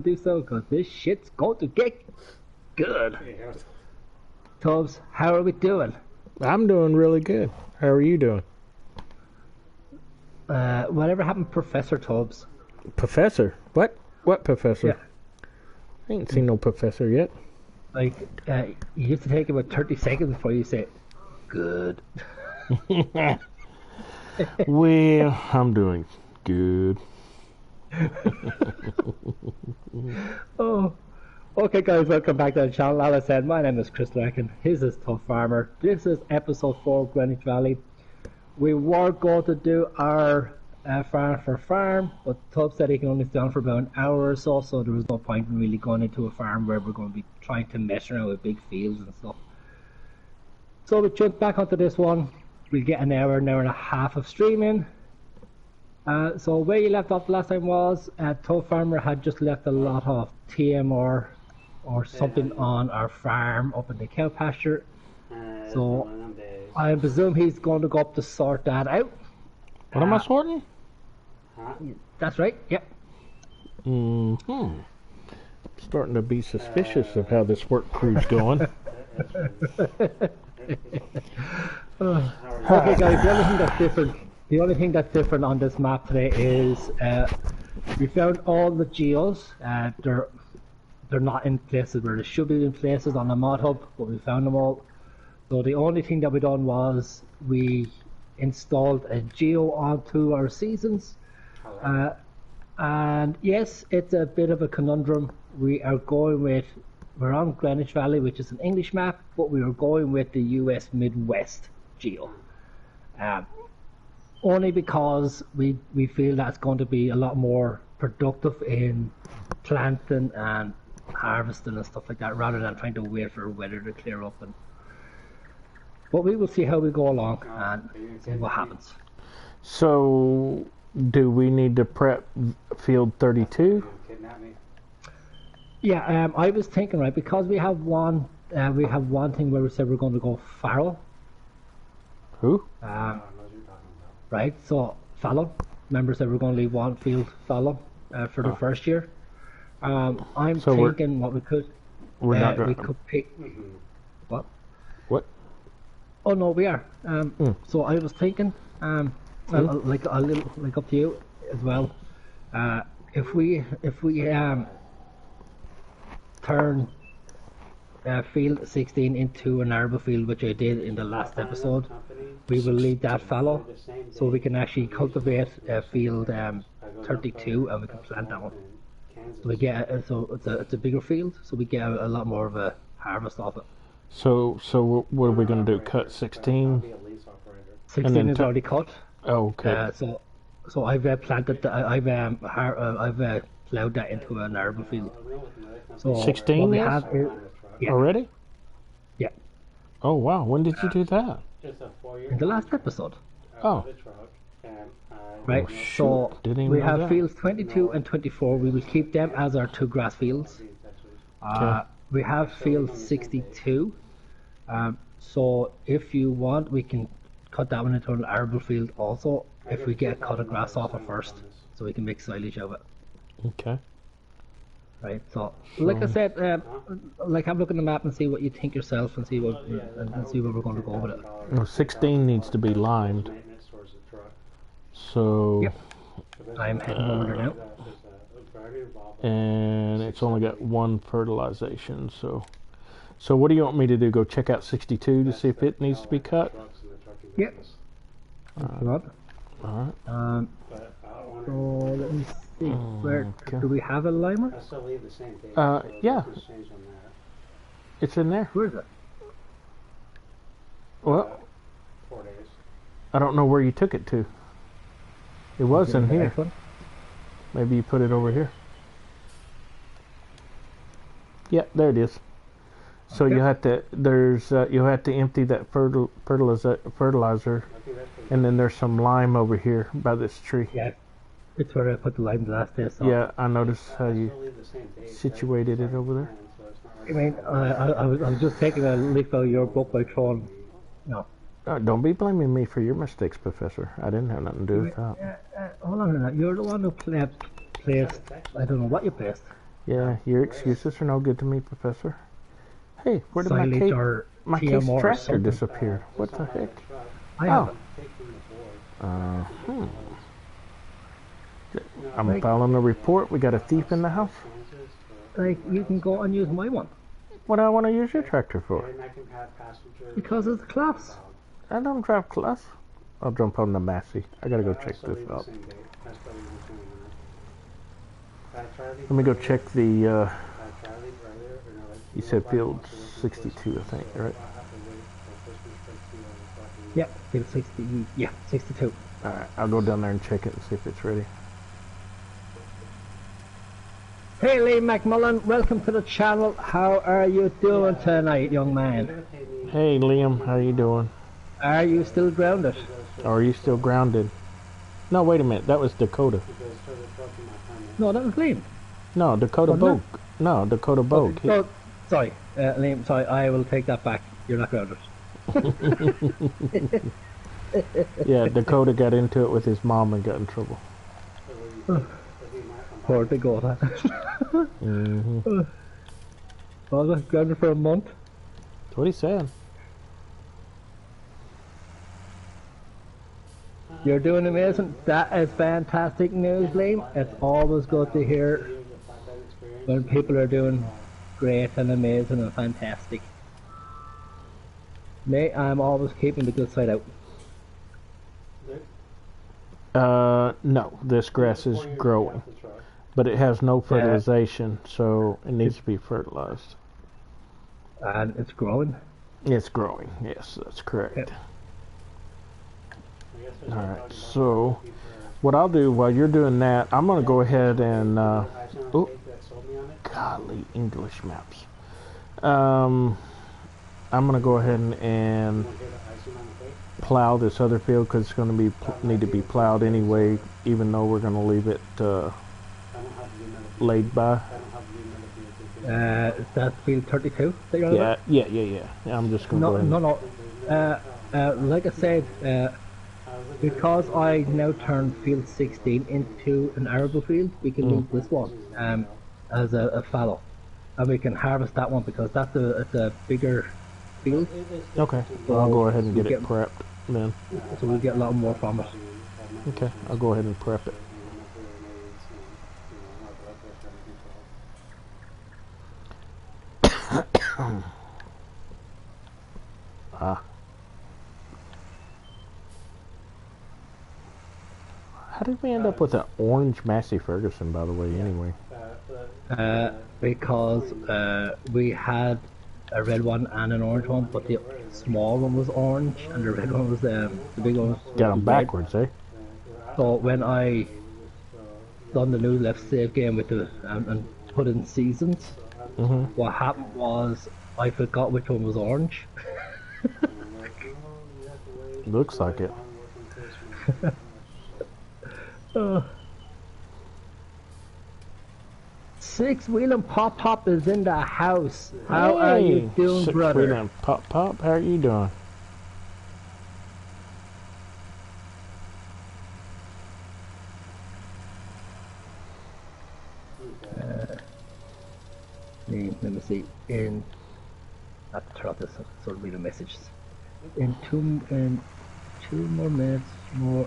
do so because this shit's going to get good. Tubbs, how are we doing? I'm doing really good. How are you doing? Whatever happened to Professor Tubbs? Professor? What? What professor? Yeah. I ain't seen no professor yet. Like, you used to take about 30 seconds before you say, good. Well, I'm doing good. Oh, okay, guys, welcome back to the channel. As I said, my name is Chris Larkin. His is Tough Farmer. This is episode 4 of Greenwich Valley. We were going to do our farm for farm, but Tubb said he can only stay on for about an hour or so, so there was no point in really going into a farm where we're going to be trying to mess around with big fields and stuff. So we jumped back onto this one. We'll get an hour and a half of streaming. So where you left off last time was Tubb Farmer had just left a lot of TMR or something on our farm up in the cow pasture. So I presume he's going to go up to sort that out. What am I sorting? That's right, yep. Starting to be suspicious of how this work crew's going. Okay guys, the only thing that's different on this map today is we found all the geos. They're not in places where they should be in places on the mod hub, but we found them all. So the only thing that we done was we installed a geo onto our seasons. And yes, it's a bit of a conundrum. We're on Greenwich Valley, which is an English map, but we are going with the US Midwest geo. Only because we feel that's going to be a lot more productive in planting and harvesting and stuff like that, rather than trying to wait for weather to clear up. But we will see how we go along and see what happens. So, do we need to prep field 32? Yeah, I was thinking, right, because we have one thing where we said we're going to go fallow. Who? Right, so fallow. Remember, said we're going to leave one field fallow for the first year. I'm So thinking what we could. We could pick. What? What? Oh no, we are. So I was thinking, like a little, like up to you as well. If we turn field 16 into an arable field, which I did in the last episode, we will leave that fallow, so we can actually cultivate field 32 and we can plant that one. So we get it's a bigger field, so we get a lot more of a harvest off it. So what are we going to do? Cut 16? 16 is already cut. Oh, okay. So I've planted. I've plowed that into an arable field. So 16 what we is? have is, yeah. Already? Yeah. Oh, wow. When did you do that? In the last episode. Oh. Right. Oh, So didn't even we know have that. fields 22 and 24. We will keep them as our two grass fields. Okay. We have field 62. So if you want, we can cut that one into an arable field also, if we get a cut of grass off it first, so we can make silage of it. Okay. Right. So, like I said, like have a look at the map and see what you think yourself, and see what we're going to go with it. Well, 16 needs to be limed. So. Yep. I'm heading over there now. And it's only got one fertilization, so what do you want me to do? Go check out 62 to see if it needs to be cut? Yep. Alright. So let me see. Where do we have a limer? Yeah. It's in there. Where is it? Well, I don't know where you took it to. It was in here. Maybe you put it over here. Yeah, there it is. So Okay. you have to empty that fertilizer, and then there's some lime over here by this tree. Yeah, it's where I put the lime the last day. So. Yeah, I noticed how you situated it over there. I mean, I was just taking a leaf out of your book by throwing. No. Don't be blaming me for your mistakes, Professor. I didn't have nothing to do with that. Hold on a minute. You're the one who placed. I don't know what you placed. Yeah, your excuses are no good to me, Professor. Hey, where did Silage or my case TMR or tractor something. disappear? What the heck? I have Hmm. I'm filing a report. We got a thief in the house. like you can go and use my one What do I want to use your tractor for? because it's class. I don't drive class. I'll jump on the Massey. I gotta go check this out. Let me go check the, you said field 62, I think, right? Yeah, field 60. Yeah, 62. Alright, I'll go down there and check it and see if it's ready. Hey Lee McMullen, welcome to the channel. How are you doing tonight, young man? Hey Liam, how you doing? Are you still grounded? Or are you still grounded? No, wait a minute, that was Dakota. No, that was Liam. No, Dakota Bogue. No, Dakota Bogue. Oh, sorry, Liam, sorry, I will take that back. You're not grounded. Yeah, Dakota got into it with his mom and got in trouble. Poor Dakota. Mm-hmm. Well, grounded for a month. That's what he said. You're doing amazing. That is fantastic news, Liam. It's always good to hear when people are doing great and amazing and fantastic. Me, I'm always keeping the good side out. No, this grass is growing, but it has no fertilization, so it needs to be fertilized. And it's growing. It's growing, yes, that's correct. Yep. Alright, so what I'll do while you're doing that, I'm going to go ahead and, oh, golly, English maps. I'm going to go ahead and plow this other field because it's going to be need to be plowed anyway, even though we're going to leave it laid by. Is that field 32 that you're on about? Yeah. I'm just going to go ahead. No. Like I said, because I now turned field 16 into an arable field, we can move this one as a fallow, and we can harvest that one because that's a bigger field. Okay, well, I'll go ahead and get it prepped then. So we'll get a lot more from it. Okay, I'll go ahead and prep it. How did we end up with an orange Massey Ferguson, by the way, anyway? Because we had a red one and an orange one, but the small one was orange and the red one was the big one. Got them backwards, eh? So when I done the new left save game with the and put in seasons, what happened was I forgot which one was orange. Looks like it. Six Wheeling Pop is in the house. How are you doing, Six brother? Wheeling Pop, how are you doing? Let me see. I have to turn off this sort of read the messages. In two more minutes, more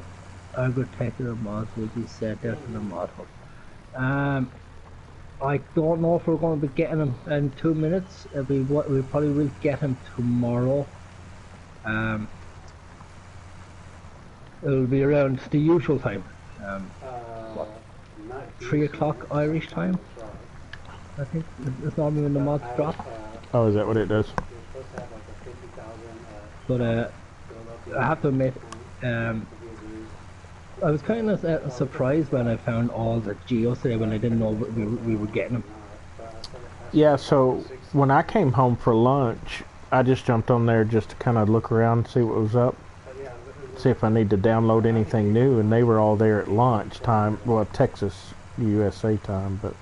agricultural mods will be set out in the mod hub. I don't know if we're going to be getting them in 2 minutes. We probably will get them tomorrow. It'll be around the usual time. What, 3 o'clock Irish time? I think it's normally when the mods drop. Oh, is that what it does? But I have to admit, I was kind of surprised when I found all the geos today when I didn't know we were getting them. Yeah, so when I came home for lunch, I just jumped on there just to kind of look around, see what was up, see if I need to download anything new, and they were all there at lunch time, well, Texas, USA time, but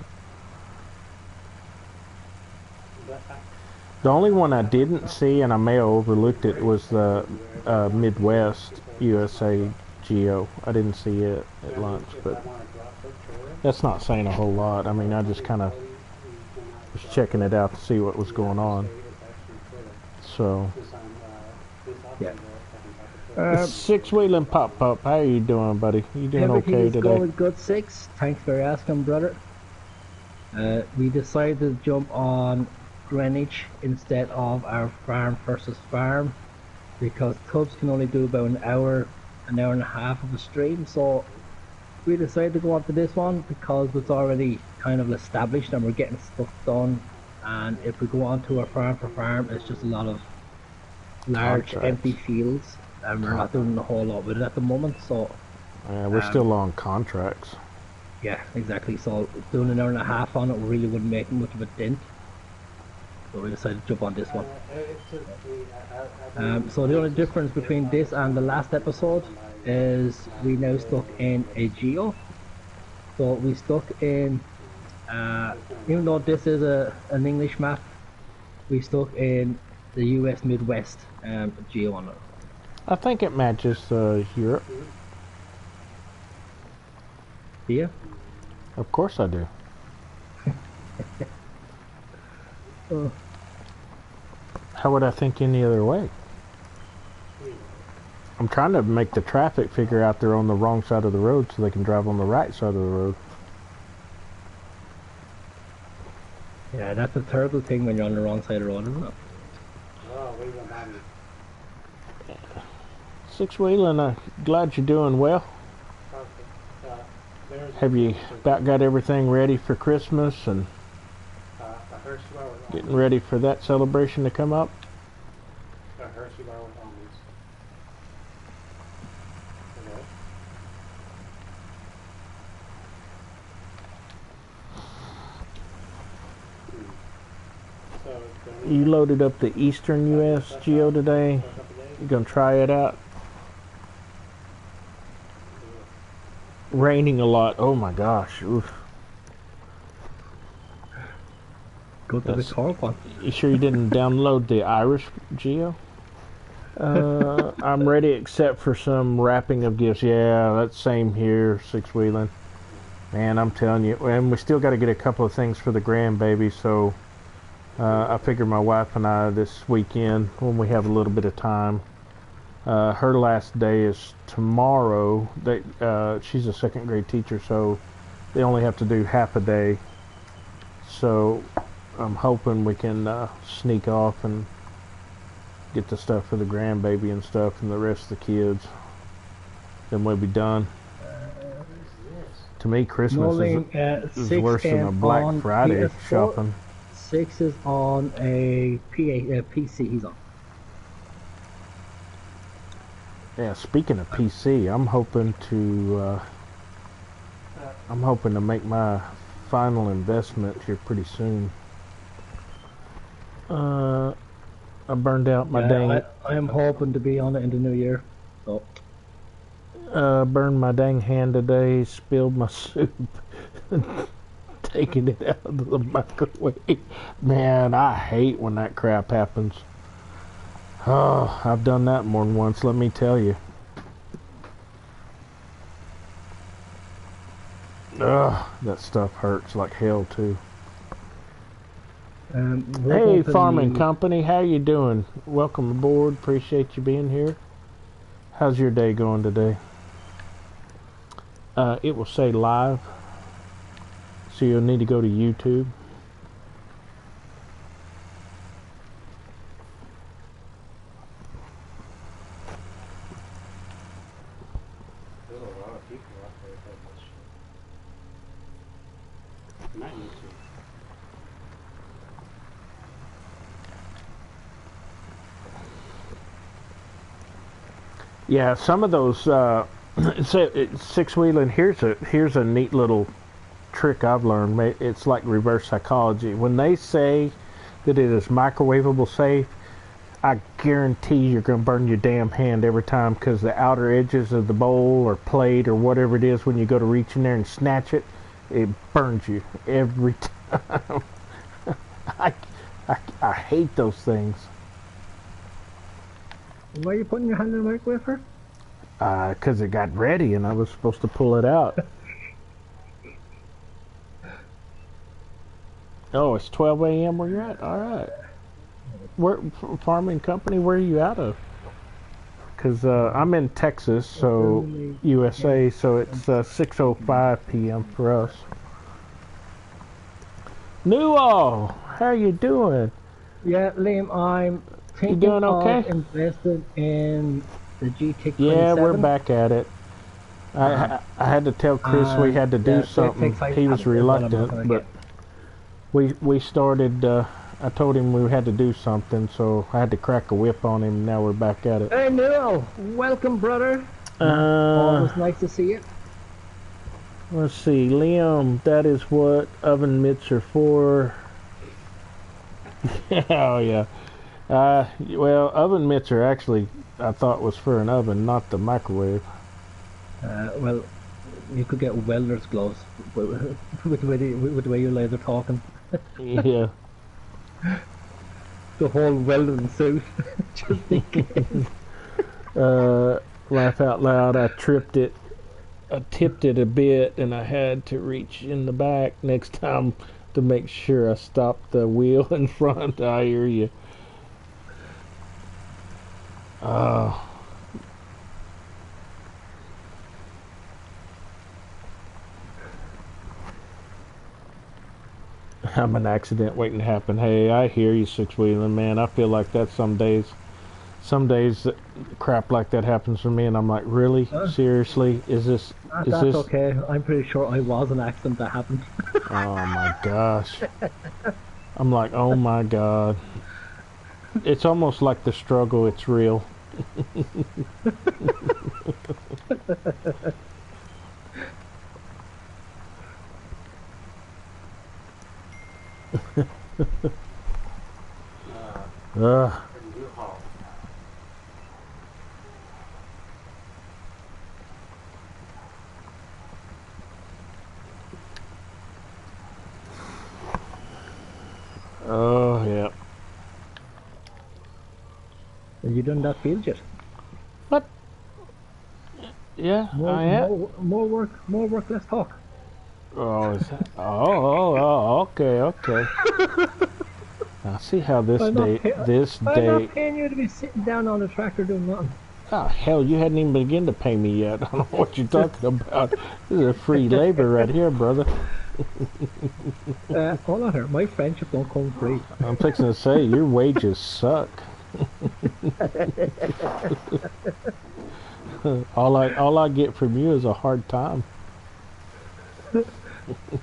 the only one I didn't see, and I may have overlooked it, was the Midwest USA Geo. I didn't see it at lunch, but that's not saying a whole lot. I mean, I just kind of was checking it out to see what was going on. So, Yeah. 6-wheeling pop, how you doing, buddy? You doing Everything okay is today? going good, Six. Thanks for asking, brother. We decided to jump on Greenwich instead of our farm versus farm because Tubbs can only do about an hour and a half of a stream, so we decided to go on to this one because it's already kind of established and we're getting stuff done. And if we go on to a farm for farm, it's just a lot of large empty fields, and we're not doing a whole lot with it at the moment. So we're still on contracts. yeah, exactly. So doing an hour and a half on it really wouldn't make much of a dent. So we decided to jump on this one. So the only difference between this and the last episode is we now stuck in a geo. So we stuck in, even though this is an English map, we stuck in the US Midwest geo on it. I think it matches Europe. Do you? Of course I do. How would I think any other way? I'm trying to make the traffic figure out they're on the wrong side of the road so they can drive on the right side of the road. Yeah, that's a terrible thing when you're on the wrong side of the road, isn't it? Yeah. 6-wheeling, I'm glad you're doing well. Have you about got everything ready for Christmas and getting ready for that celebration to come up? You loaded up the Eastern US Geo today? You gonna try it out? Raining a lot. Oh my gosh. Oof. Go to the car one. You sure you didn't download the Irish Geo? I'm ready except for some wrapping of gifts. Yeah, that's same here, 6-wheeling. Man, I'm telling you. And we still got to get a couple of things for the grandbaby, so I figure my wife and I this weekend, when we have a little bit of time, her last day is tomorrow. She's a second grade teacher, so they only have to do half a day. So I'm hoping we can sneak off and get the stuff for the grandbaby and stuff and the rest of the kids. Then we'll be done. To me, Christmas is worse than a Black Friday PS4. shopping. 6 is on a PC. He's on. Yeah, speaking of PC, I'm hoping to make my final investment here pretty soon. I burned out my dang. I am hoping to be on it in the new year. So. Burned my dang hand today. Spilled my soup. Taking it out of the microwave. Man, I hate when that crap happens. Oh, I've done that more than once, let me tell you. Ugh, that stuff hurts like hell too. Hey, Farming Company, how you doing? Welcome aboard. Appreciate you being here. How's your day going today? It will say live, so you'll need to go to YouTube. Yeah, some of those 6-wheeling. Here's a neat little trick I've learned. It's like reverse psychology. When they say that it is microwavable safe, I guarantee you're going to burn your damn hand every time, because the outer edges of the bowl or plate or whatever it is, when you go to reach in there and snatch it, it burns you every time. I hate those things. Why are you putting your hand in the microwave for? Because it got ready and I was supposed to pull it out. Oh, it's 12 a.m. where you're at? All right. Where farming company? Where are you out of? Because I'm in Texas, so USA, so it's 6:05 p.m. for us. Newell, how are you doing? Yeah, Liam, I'm You thinking doing okay? of investing in the GTX 27. Yeah, we're back at it. I had to tell Chris we had to do something. He was reluctant, but we started. I told him we had to do something, so I had to crack a whip on him. Now we're back at it. Hey, Newell, welcome, brother. Always nice to see you. Let's see, Liam. That is what oven mitts are for. Oh yeah. Well, oven mitts are actually, I thought was for an oven, not the microwave. Well, you could get welder's gloves with the way you lads are talking. Yeah. The whole welding suit, just in case. Laugh out loud. I tipped it a bit, and I had to reach in the back next time to make sure I stopped the wheel in front. I hear you. I'm an accident waiting to happen. Hey, I hear you, six-wheeling, man. I feel like that some days crap like that happens for me, and I'm like, really? Seriously? Is this... That's okay. I'm pretty sure I was an accident that happened. Oh my gosh. I'm like, oh my god. It's almost like the struggle, it's real. Oh, yeah. Have you done that field yet? What? Yeah, I am. More work, less talk. Oh, is that? Oh, okay. I see how this I'm day. I'm not paying you to be sitting down on the tractor doing nothing. Oh, hell, you hadn't even begun to pay me yet. I don't know what you're talking about. This is a free labor right here, brother. Hold on here. My friendship don't come free. I'm fixing to say, your wages suck. All I get from you is a hard time.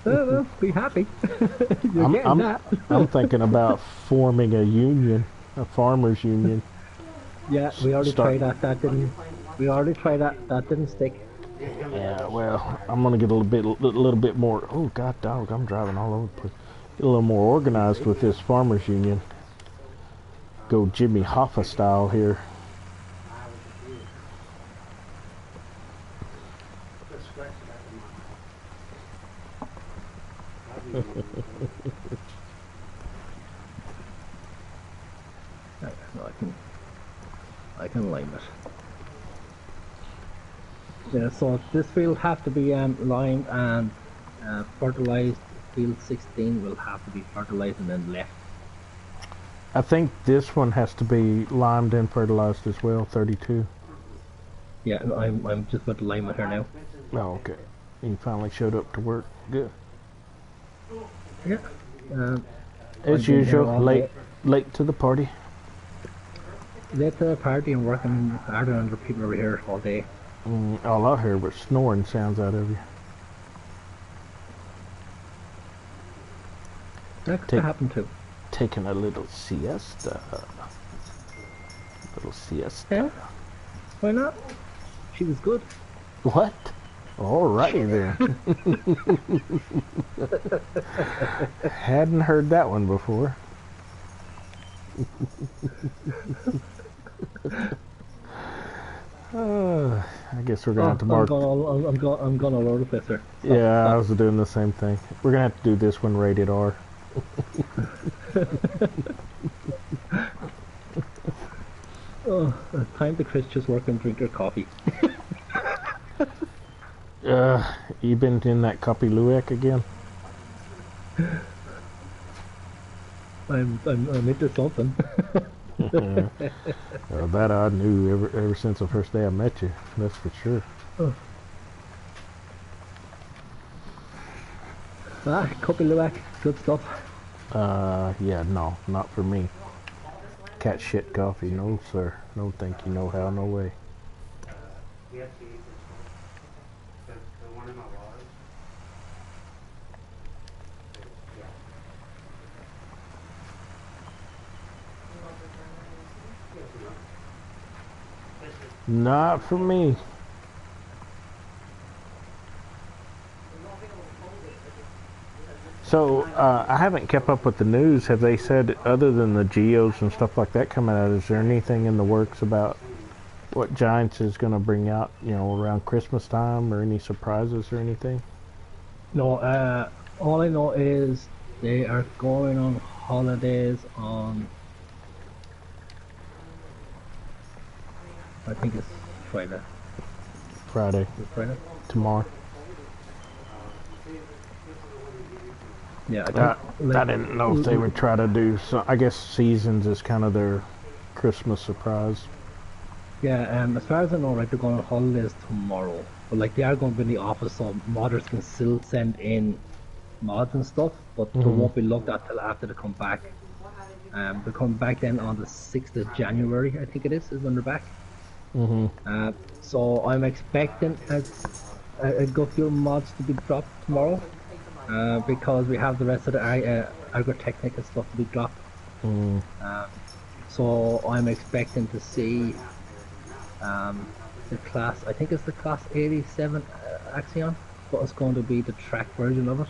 Well, be happy. You're getting that. I'm thinking about forming a union, a farmers union. Yeah, we already tried that. That didn't. We already tried that. That didn't stick. Yeah, well, I'm gonna get a little bit more. Oh God, dog, I'm driving all over the place. Get a little more organized with this farmers union. Go Jimmy Hoffa style here. I can lime it. Yeah, so this field have to be limed and fertilized. Field 16 will have to be fertilized and then left. I think this one has to be limed and fertilized as well. 32. Yeah, I'm just about to lime it here now. Oh, okay. You finally showed up to work. Good. Yeah. As usual, late to the party. Late to the party and working harder than the people over here all day. All I heard was snoring sounds out of you. That could happen too. Taking a little siesta. Yeah. Why not? She was good. What? Alrighty then. Hadn't heard that one before. I guess we're gonna have to mark. I'm gonna load it, sir. Yeah, I was doing the same thing. We're gonna have to do this one rated R. Time to Chris just work and drink your coffee. You been in that Copy Luwak again? I'm into something. Well, that I knew ever since the first day I met you. That's for sure. Copy Luwak, good stuff. Yeah, no, not for me. Cat shit coffee, no sir. No thank you, no how, no way. Not for me. So, I haven't kept up with the news. Have they said, other than the Geos and stuff like that coming out, is there anything in the works about what Giants is going to bring out, you know, around Christmas time, or any surprises or anything? No, all I know is they are going on holidays on, I think it's Friday. Friday. Is it Friday? Tomorrow. Yeah, I didn't know if they would try to do so. I guess Seasons is kind of their Christmas surprise. Yeah, as far as I know, like, they're going on holidays tomorrow. But like, they are going to be in the office, so modders can still send in mods and stuff, but they won't be looked at till after they come back. They come back then on the 6th of January, I think it is when they're back. So I'm expecting a good few mods to be dropped tomorrow, because we have the rest of the agritechnical stuff to be dropped. So I'm expecting to see the class, I think it's the class 87 Axion, but it's going to be the track version of it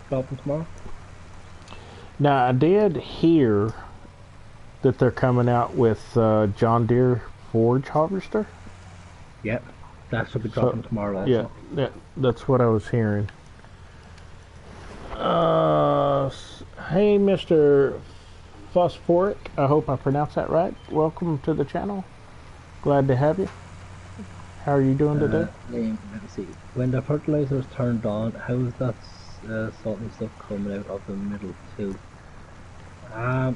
dropping tomorrow. Now, I did hear that they're coming out with John Deere Forge Harvester. Yep, that should be dropping tomorrow also. Yeah, that's what I was hearing. Hey, Mr. Phosphoric, I hope I pronounced that right. Welcome to the channel. Glad to have you. How are you doing today? Let me see. When the fertilizer is turned on, how is that salty stuff coming out of the middle too? I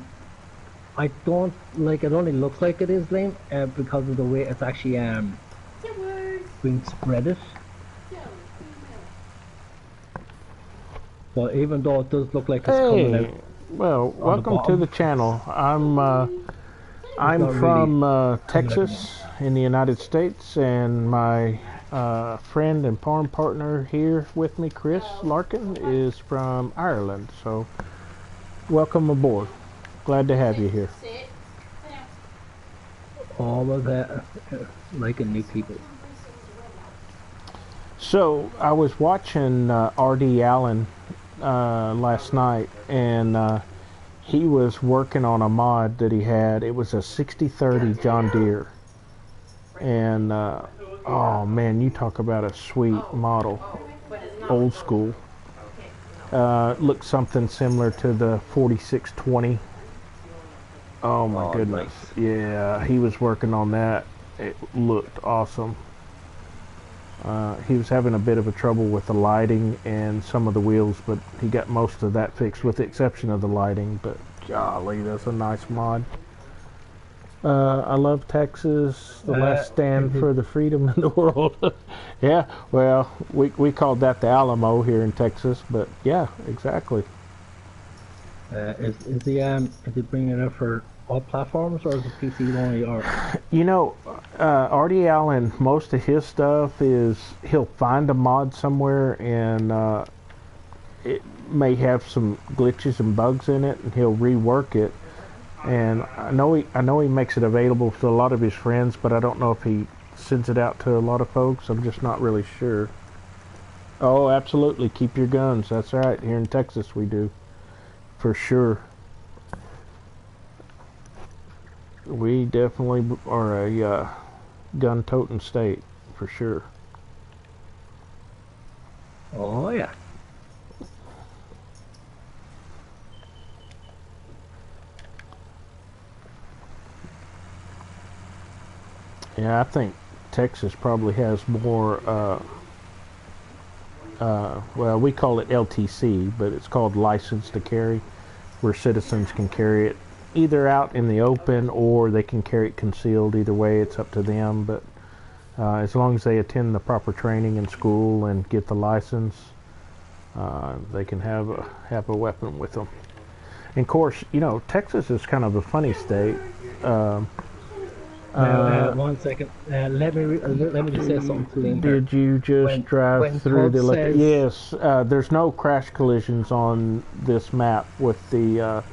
don't like. It only looks like it is, Liam, because of the way it's actually being spreaded. But even though it does look like it's coming out. Well, welcome to the channel. I'm from Texas in the United States, and my friend and farm partner here with me, Chris Larkin, is from Ireland. So, welcome aboard. Glad to have you here. All of that, liking new people. So, I was watching R.D. Allen last night, and he was working on a mod that he had. It was a 6030 John Deere, and oh man, you talk about a sweet model, old school. Looked something similar to the 4620. Oh my goodness. Nice. Yeah, he was working on that. It looked awesome. He was having a bit of a trouble with the lighting and some of the wheels, but he got most of that fixed with the exception of the lighting. But golly, that's a nice mod. I love Texas, the last stand for the freedom in the world. Yeah, well, we called that the Alamo here in Texas, but yeah, exactly. Is he bringing it out for all platforms, or is it PC only? Or you know, R.D. Allen, most of his stuff is he'll find a mod somewhere, and it may have some glitches and bugs in it, and he'll rework it. And I know he makes it available to a lot of his friends, but I don't know if he sends it out to a lot of folks. I'm just not really sure. Oh, absolutely, keep your guns. That's right. Here in Texas, we do, for sure. We definitely are a gun-toting state, for sure. oh yeah. Yeah, I think Texas probably has more, well, we call it LTC, but it's called license to carry. where citizens can carry it either out in the open or they can carry it concealed. Either way, it's up to them. But as long as they attend the proper training in school and get the license, they can have a weapon with them. And of course, Texas is kind of a funny state. 1 second. Let me just say something to them. Did you just drive through the electric? Yes. There's no crash collisions on this map with the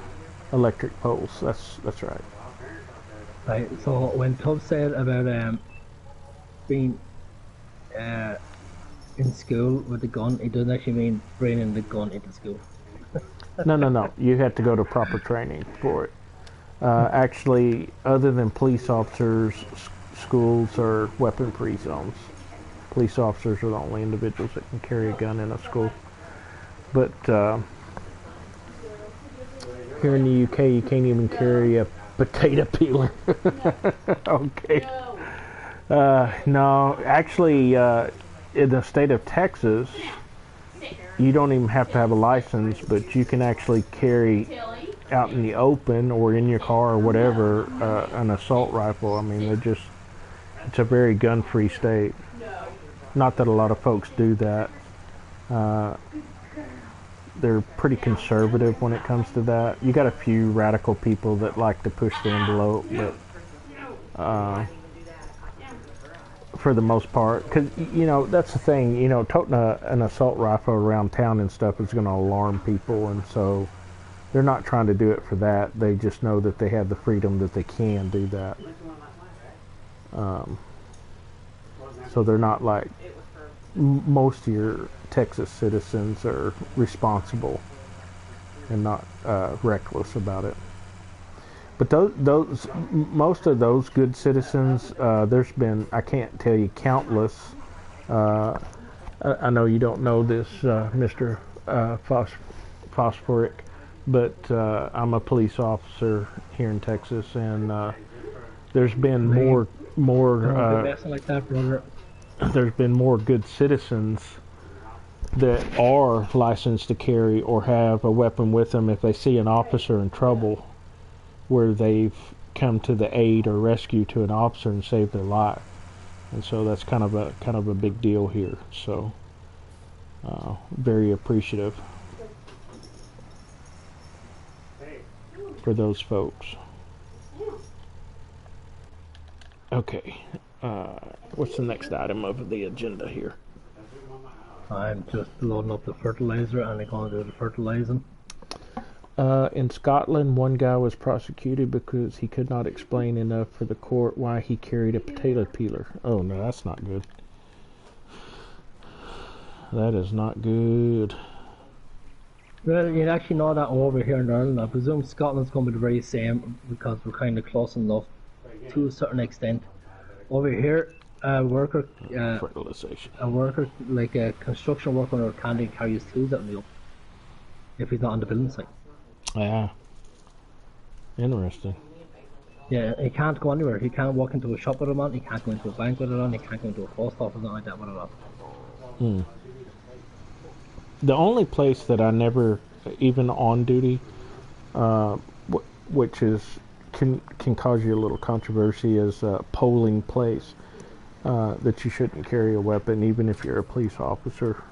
electric poles. That's right. Right. So when Tubb said about being in school with the gun, it doesn't actually mean bringing the gun into school. No. You have to go to proper training for it. Actually, other than police officers, schools are weapon-free zones. Police officers are the only individuals that can carry a gun in a school. But here in the UK, you can't even carry a potato peeler. Okay. No, actually, in the state of Texas, you don't even have to have a license, but you can actually carry out in the open or in your car or whatever an assault rifle. I mean, it's a very gun-free state. Not that a lot of folks do that. They're pretty conservative when it comes to that. You got a few radical people that like to push the envelope, but for the most part, because that's the thing. Toting an assault rifle around town and stuff is going to alarm people, and so they're not trying to do it for that. They just know that they have the freedom that they can do that. So they're not like most of your Texas citizens are responsible and not reckless about it. But those most of those good citizens, there's been, I can't tell you, countless. I know you don't know this, Mr. Phosphoric, but I'm a police officer here in Texas, and there's been more like that, brother. There's been more good citizens that are licensed to carry or have a weapon with them if they see an officer in trouble, where they've come to the aid or rescue to an officer and saved their life. And so that's kind of a big deal here. So very appreciative for those folks. Okay, what's the next item of the agenda here? I'm just loading up the fertilizer and I'm going to do the fertilizing. In Scotland, one guy was prosecuted because he could not explain enough for the court why he carried a potato peeler. Oh no, that's not good. That is not good. Well, you actually know that over here in Ireland. I presume Scotland's going to be the very same because we're kind of close enough to a certain extent. Over here, fertilization. A worker, like a construction worker or candy, carries tools out in the open if he's not on the building site. Yeah. Interesting. Yeah, he can't go anywhere. He can't walk into a shop with it on. He can't go into a bank with it on. He can't go into a post office, nothing like that with it on. The only place that I never, even on duty, which is can cause you a little controversy, is a polling place. That you shouldn't carry a weapon, even if you're a police officer,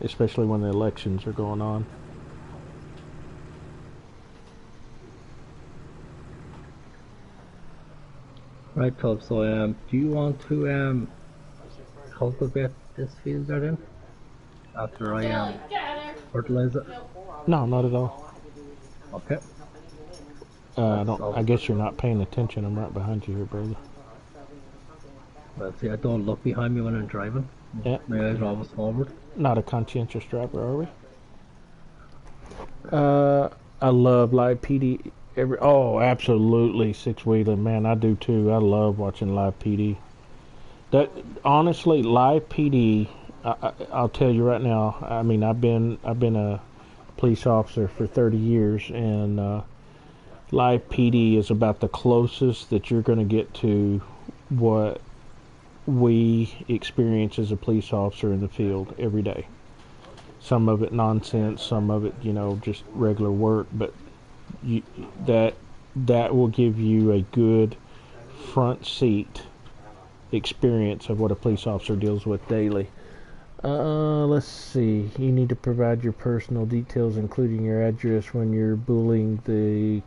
especially when the elections are going on. Right, Tubb. So, do you want to cultivate this field there then? After I fertilize it? No, not at all. Okay. I guess you're not paying attention. I'm right behind you here, brother. Well, see, I don't look behind me when I'm driving. Yeah. My eyes are always forward. Not a conscientious driver, are we? I love live PD. Absolutely, six-wheeler, man. I do too. I love watching live PD. That honestly, live PD. I'll tell you right now. I mean, I've been a police officer for 30 years, and live PD is about the closest that you're going to get to what we experience as a police officer in the field every day. some of it nonsense, some of it, just regular work, but you, that will give you a good front seat experience of what a police officer deals with daily. Let's see. You need to provide your personal details, including your address, when you're bullying the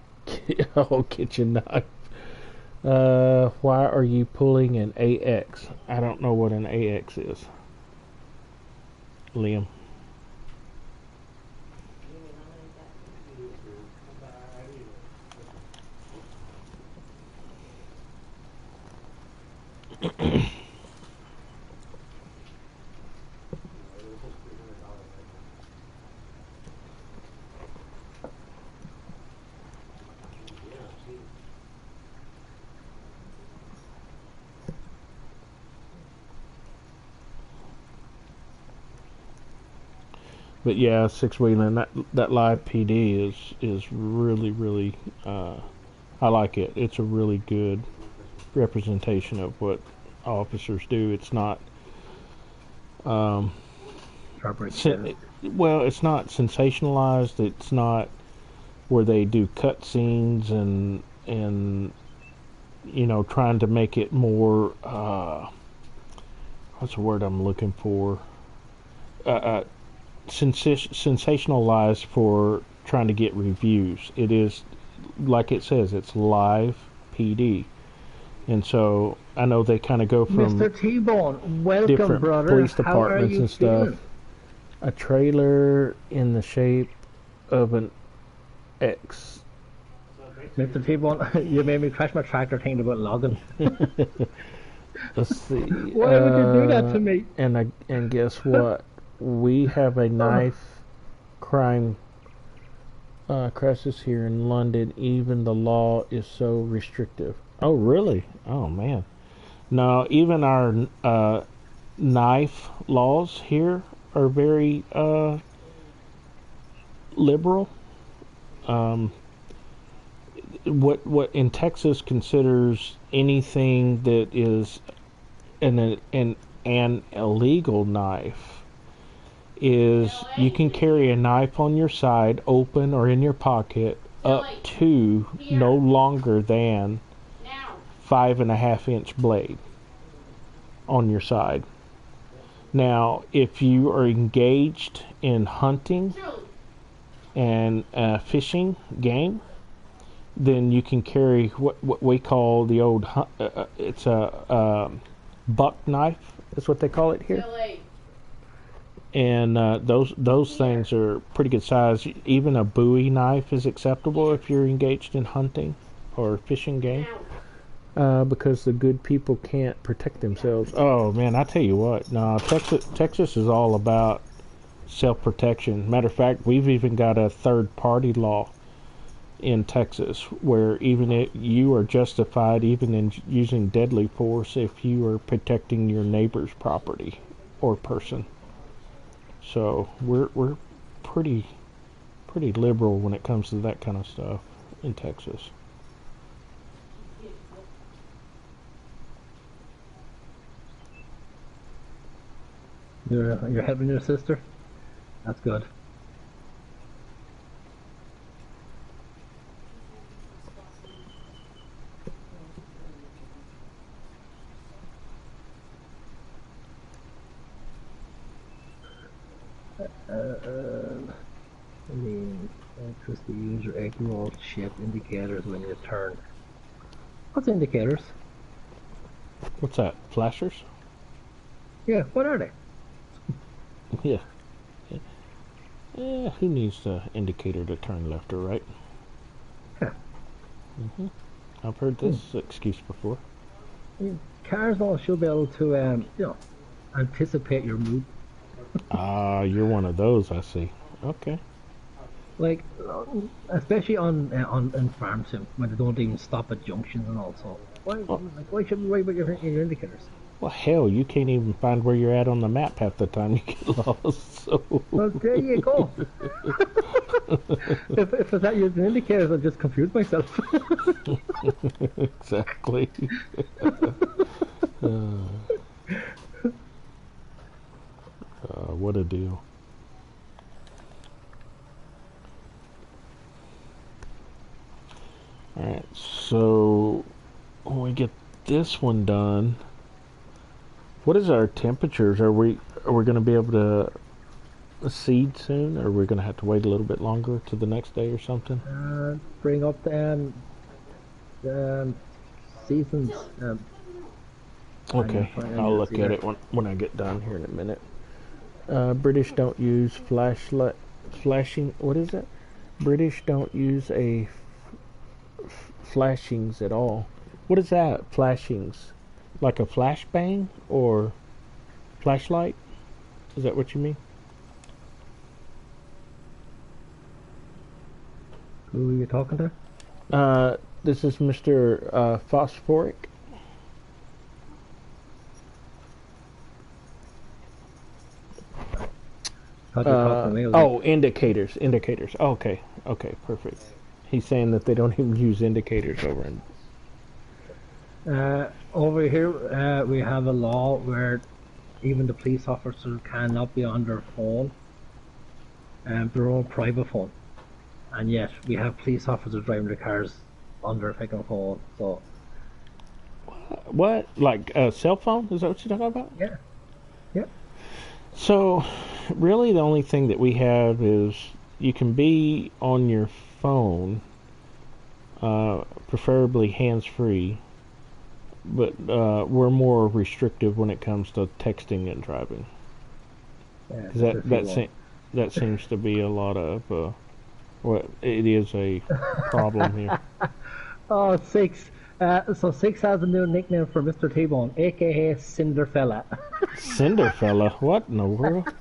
kitchen knife. Why are you pulling an AX? I don't know what an AX is. Liam. But yeah, six wheeling, that live PD is really, really I like it. It's a really good representation of what officers do. It's not well, it's not sensationalized. It's not where they do cut scenes and trying to make it more what's the word I'm looking for? Sensationalized for trying to get reviews. It is, like it says, it's live PD. And so I know they kind of go from Mr. T-Bone, welcome, different brother. police departments and stuff. Feeling? A trailer in the shape of an X. Mr. T-Bone, you made me crash my tractor thinking about logging. Let's see. Why would you do that to me? And guess what? We have a knife crime crisis here in London. Even the law is so restrictive. Oh, really? Oh, man. No, even our knife laws here are very liberal. What in Texas considers anything that is an illegal knife is you can carry a knife on your side, open or in your pocket, up to no longer than 5.5-inch blade on your side. Now, if you are engaged in hunting and fishing game, then you can carry what we call the old it's a buck knife. That's what they call it here. And those things are pretty good size. Even a Bowie knife is acceptable if you're engaged in hunting or fishing game, because the good people can't protect themselves. Oh man, I tell you what, no, Texas is all about self-protection. Matter of fact, we've even got a third-party law in Texas where even you are justified even in using deadly force if you are protecting your neighbor's property or person. So we're pretty liberal when it comes to that kind of stuff in Texas. You're helping your sister? That's good. Just to use your 8-year-old shift indicators when you turn. What's indicators? What's that? Flashers? Yeah, what are they? Yeah. Who needs the indicator to turn left or right? Yeah. I've heard this excuse before. Cars all should be able to, anticipate your mood. You're one of those, I see. Okay. Like, especially on farm sim, when they don't even stop at junctions and all. So why should we worry about your indicators? Well, hell, you can't even find where you're at on the map half the time. You get lost. So. Well, there you go. if it's not using indicators, I'll just confuse myself. Exactly. What a deal. Alright, so when we get this one done, what is our temperatures? Are we going to be able to seed soon, or are we going to have to wait a little bit longer to the next day or something? Bring up the seasons. Okay, I'll look at it when I get done here in a minute. British don't use flashing. What is it? British don't use flashings at all. What is that? Flashings, like a flashbang or flashlight? Is that what you mean? Who are you talking to? This is Mr. Phosphoric. Indicators. Okay, perfect. He's saying that they don't even use indicators over here, we have a law where even the police officers cannot be on their phone, their own private phone. And yet, we have police officers driving their cars on their fucking phone. So, what? Like a cell phone? Is that what you're talking about? Yeah. So, really, the only thing that we have is you can be on your phone, preferably hands-free, but we're more restrictive when it comes to texting and driving. Yeah, that seems to be a lot of it is a problem here. Oh, Six. So Six has a new nickname for Mr. T-Bone, aka Cinderfella. Cinderfella? What in the world?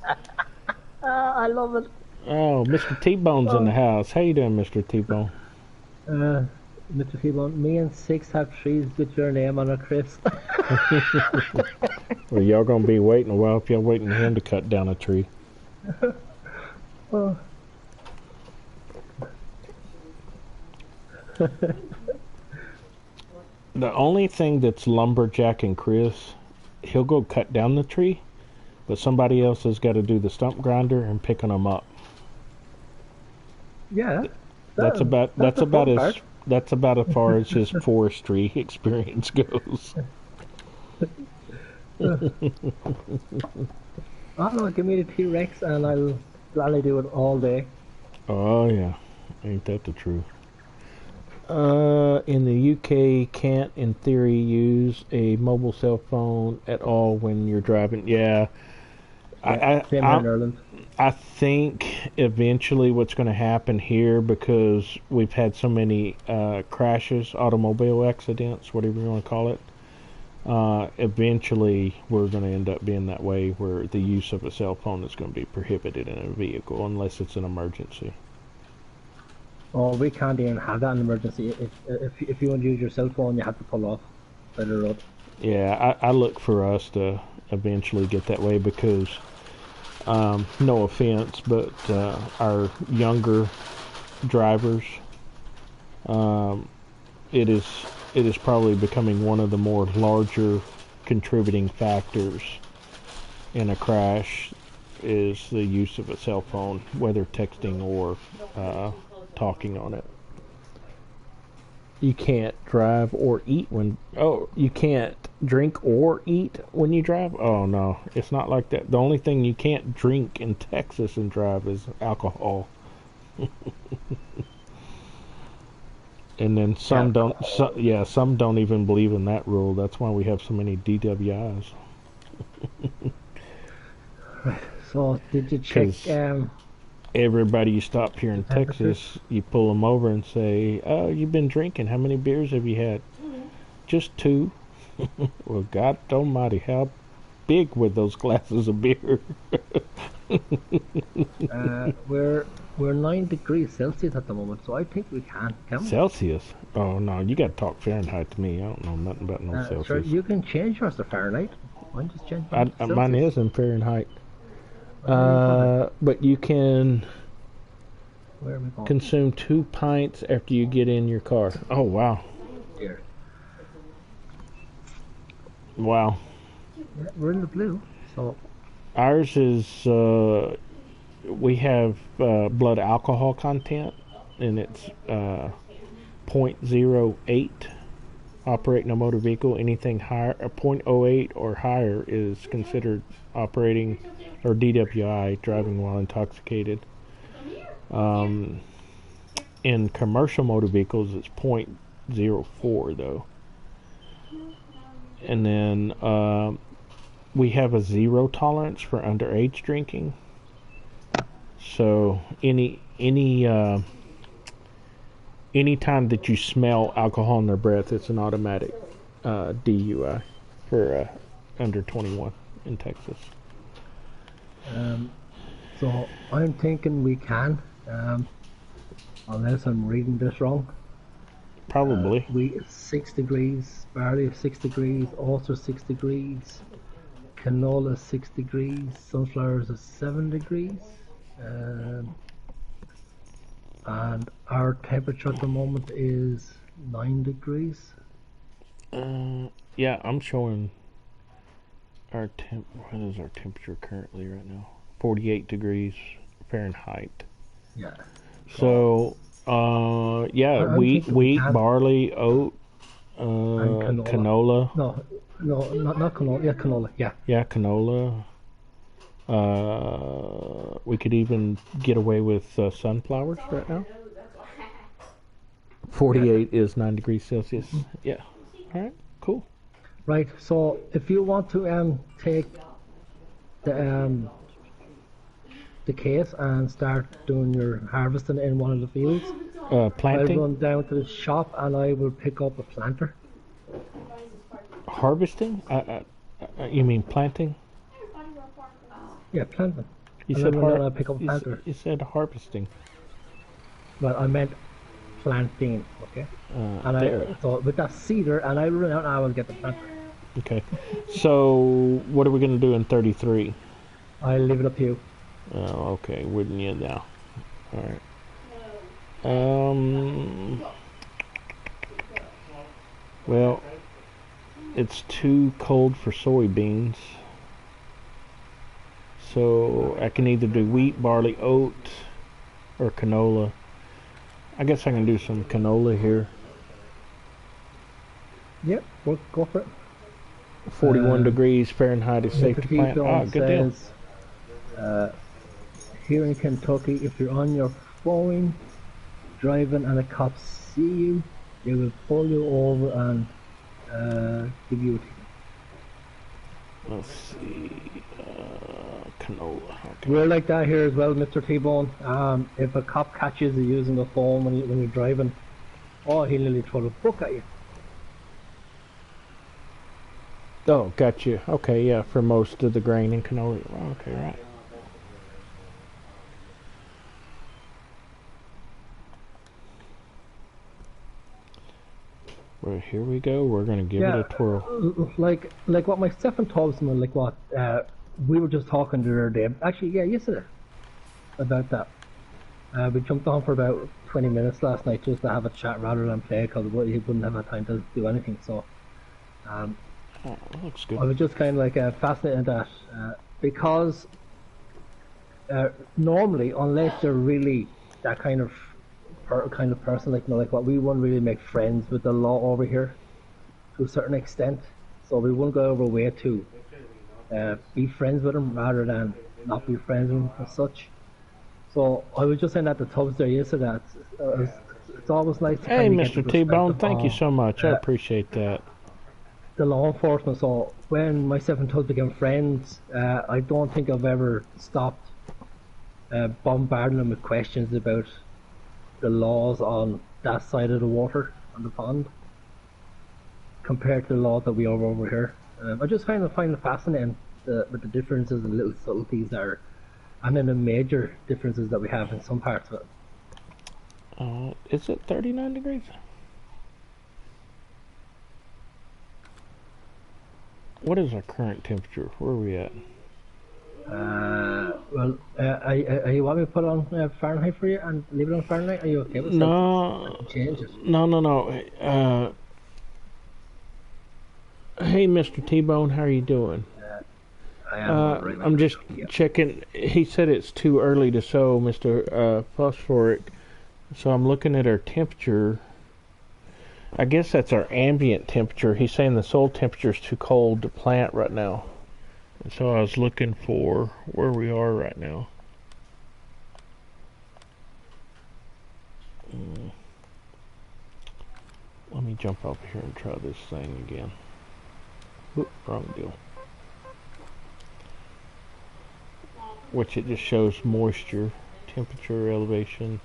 I love it. Oh, Mr. T-Bone's in the house. How you doing, Mr. T-Bone? Mr. T-Bone, me and Six have trees with your name on it, Chris. Well, y'all gonna be waiting a while if y'all waiting for him to cut down a tree. Oh. The only thing that's lumberjacking Chris, he'll go cut down the tree, but somebody else has got to do the stump grinder and picking them up. Yeah, that's about as far as his forestry experience goes. Oh no, give me the T-Rex and I'll gladly do it all day. Oh yeah, ain't that the truth? In the UK, can't in theory use a mobile cell phone at all when you're driving. Yeah, same in Ireland. I think eventually what's going to happen here, because we've had so many crashes, automobile accidents, whatever you want to call it, eventually we're going to end up being that way where the use of a cell phone is going to be prohibited in a vehicle unless it's an emergency. Oh, we can't even have that in emergency. If you want to use your cell phone, you have to pull off by the road. Yeah, I look for us to eventually get that way because, no offense, but our younger drivers, it is probably becoming one of the more larger contributing factors in a crash is the use of a cell phone, whether texting or talking on it. You can't drive or eat you can't drink or eat when you drive? Oh no, it's not like that. The only thing you can't drink in Texas and drive is alcohol. And then some don't even believe in that rule. That's why we have so many DWIs. Right. So did you check everybody you stop here in Texas, you pull them over and say, "Oh, you've been drinking. How many beers have you had?" Just 2. Well, God almighty, how big were those glasses of beer? We're 9 degrees Celsius at the moment, so I think we can we? Celsius? Oh no, you got to talk Fahrenheit to me. I don't know nothing about no Celsius. Sure, you can change yours to Fahrenheit. Mine just change. Mine is in Fahrenheit. But you can consume 2 pints after you get in your car. Oh, wow. Here. Wow. Yeah, we're in the blue, so. Ours is, we have blood alcohol content, and it's .08. Operating a motor vehicle, anything higher, .08 or higher is considered operating, or DWI, driving while intoxicated. In commercial motor vehicles, it's .04 though. And then we have a zero tolerance for underage drinking. So any time that you smell alcohol in their breath, it's an automatic DUI for under 21 in Texas. So I'm thinking we can, unless I'm reading this wrong. Probably. Wheat is 6 degrees, barley is 6 degrees, oats are 6 degrees, canola is 6 degrees, sunflowers is 7 degrees. And our temperature at the moment is 9 degrees. Yeah, I'm showing our what is our temperature currently right now? 48 degrees Fahrenheit. Yeah. So, yeah, wheat, barley, oat, canola. No, not canola. Yeah, canola. Yeah. Yeah, canola. We could even get away with sunflowers right now. 48 is 9 degrees Celsius. Yeah. All right. Cool. Right. So if you want to take the case and start doing your harvesting in one of the fields, planting. I'll run down to the shop and I will pick up a planter. Harvesting? You mean planting? Yeah, planting. You and said then I'll pick up a planter. You said harvesting. Well, I meant planting. Okay. So with that cedar, and I run out and I will get the planter. Okay. So what are we going to do in 33? I'll leave it up to you. Oh, okay. Wouldn't you now? All right. Well, it's too cold for soybeans. So I can either do wheat, barley, oat, or canola. I guess I can do some canola here. Yep, we'll go for it. 41 degrees Fahrenheit is safe to plant. Ah, good deal. Here in Kentucky, if you're on your phone driving and a cop see you, they will pull you over and give you a ticket. Let's see. Canola. Okay. We're like that here as well, Mr. T-Bone. If a cop catches you using the phone when you're driving, he'll literally throw the book at you. Oh, got you. Okay, yeah, for most of the grain and canola. Okay, right. Well, here we go. We're gonna give it a twirl. Like what my Stephen told me, like what we were just talking the other day. Actually, yeah, yesterday about that. We jumped on for about 20 minutes last night just to have a chat rather than play because he wouldn't have time to do anything. So, looks good. I was just kind of like fascinated in that because normally, unless you're really that kind of person, like like what we wouldn't really make friends with the law over here to a certain extent. So we wouldn't go over a way to be friends with them rather than not be friends with them as such. So I was just saying that the Tubbs there yesterday. It's always nice to hey, Mr. T-Bone, thank you so much. I appreciate that. The law enforcement. So when myself and Tubbs became friends, I don't think I've ever stopped bombarding them with questions about the laws on that side of the water, on the pond, compared to the law that we have over here. I just find it fascinating with the differences and little subtleties there, and then the major differences that we have in some parts of it. Is it 39 degrees? What is our current temperature? Where are we at? Well, you want me to put on Fahrenheit for you and leave it on Fahrenheit? Are you okay with that? No. Change it. No. Hey, Mr. T-Bone, how are you doing? I am right now. I'm just checking. He said it's too early to sow, Mr. Phosphoric. So I'm looking at our temperature. I guess that's our ambient temperature. He's saying the soil temperature is too cold to plant right now. And so I was looking for where we are right now. Let me jump up here and try this thing again. Oop, wrong deal. Which it just shows moisture, temperature, elevation.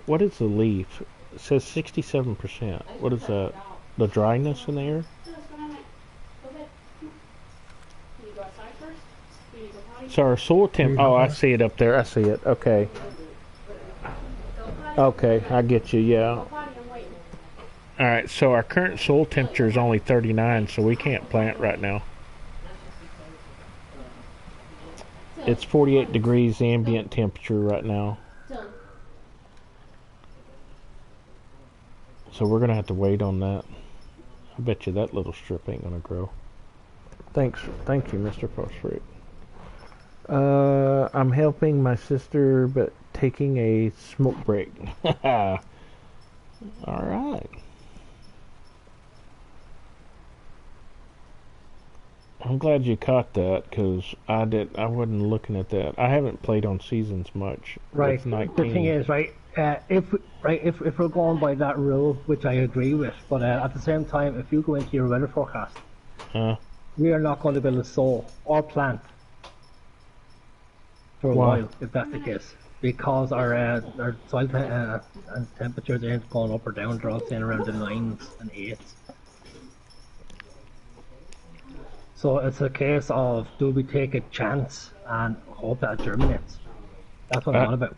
What is the leaf? It says 67%. What is that? The dryness in the air? So our soil temp. Oh, I see it up there. I see it. Okay. Okay, I get you. Yeah. All right. So our current soil temperature is only 39, so we can't plant right now. It's 48 degrees ambient temperature right now. So we're gonna have to wait on that. I bet you that little strip ain't gonna grow. Thank you, Mr. Phosphorate. I'm helping my sister, but taking a smoke break. All right. I'm glad you caught that, because I wasn't looking at that. I haven't played on seasons much. Right. The thing is, right, if we're going by that rule, which I agree with, but at the same time, if you go into your weather forecast, we are not going to be able to sow or plant for a while, if that's the case, because our soil and temperatures ain't going up or down. They're all staying around the 9s and 8s. So it's a case of, do we take a chance and hope that it germinates? That's what I'm on about.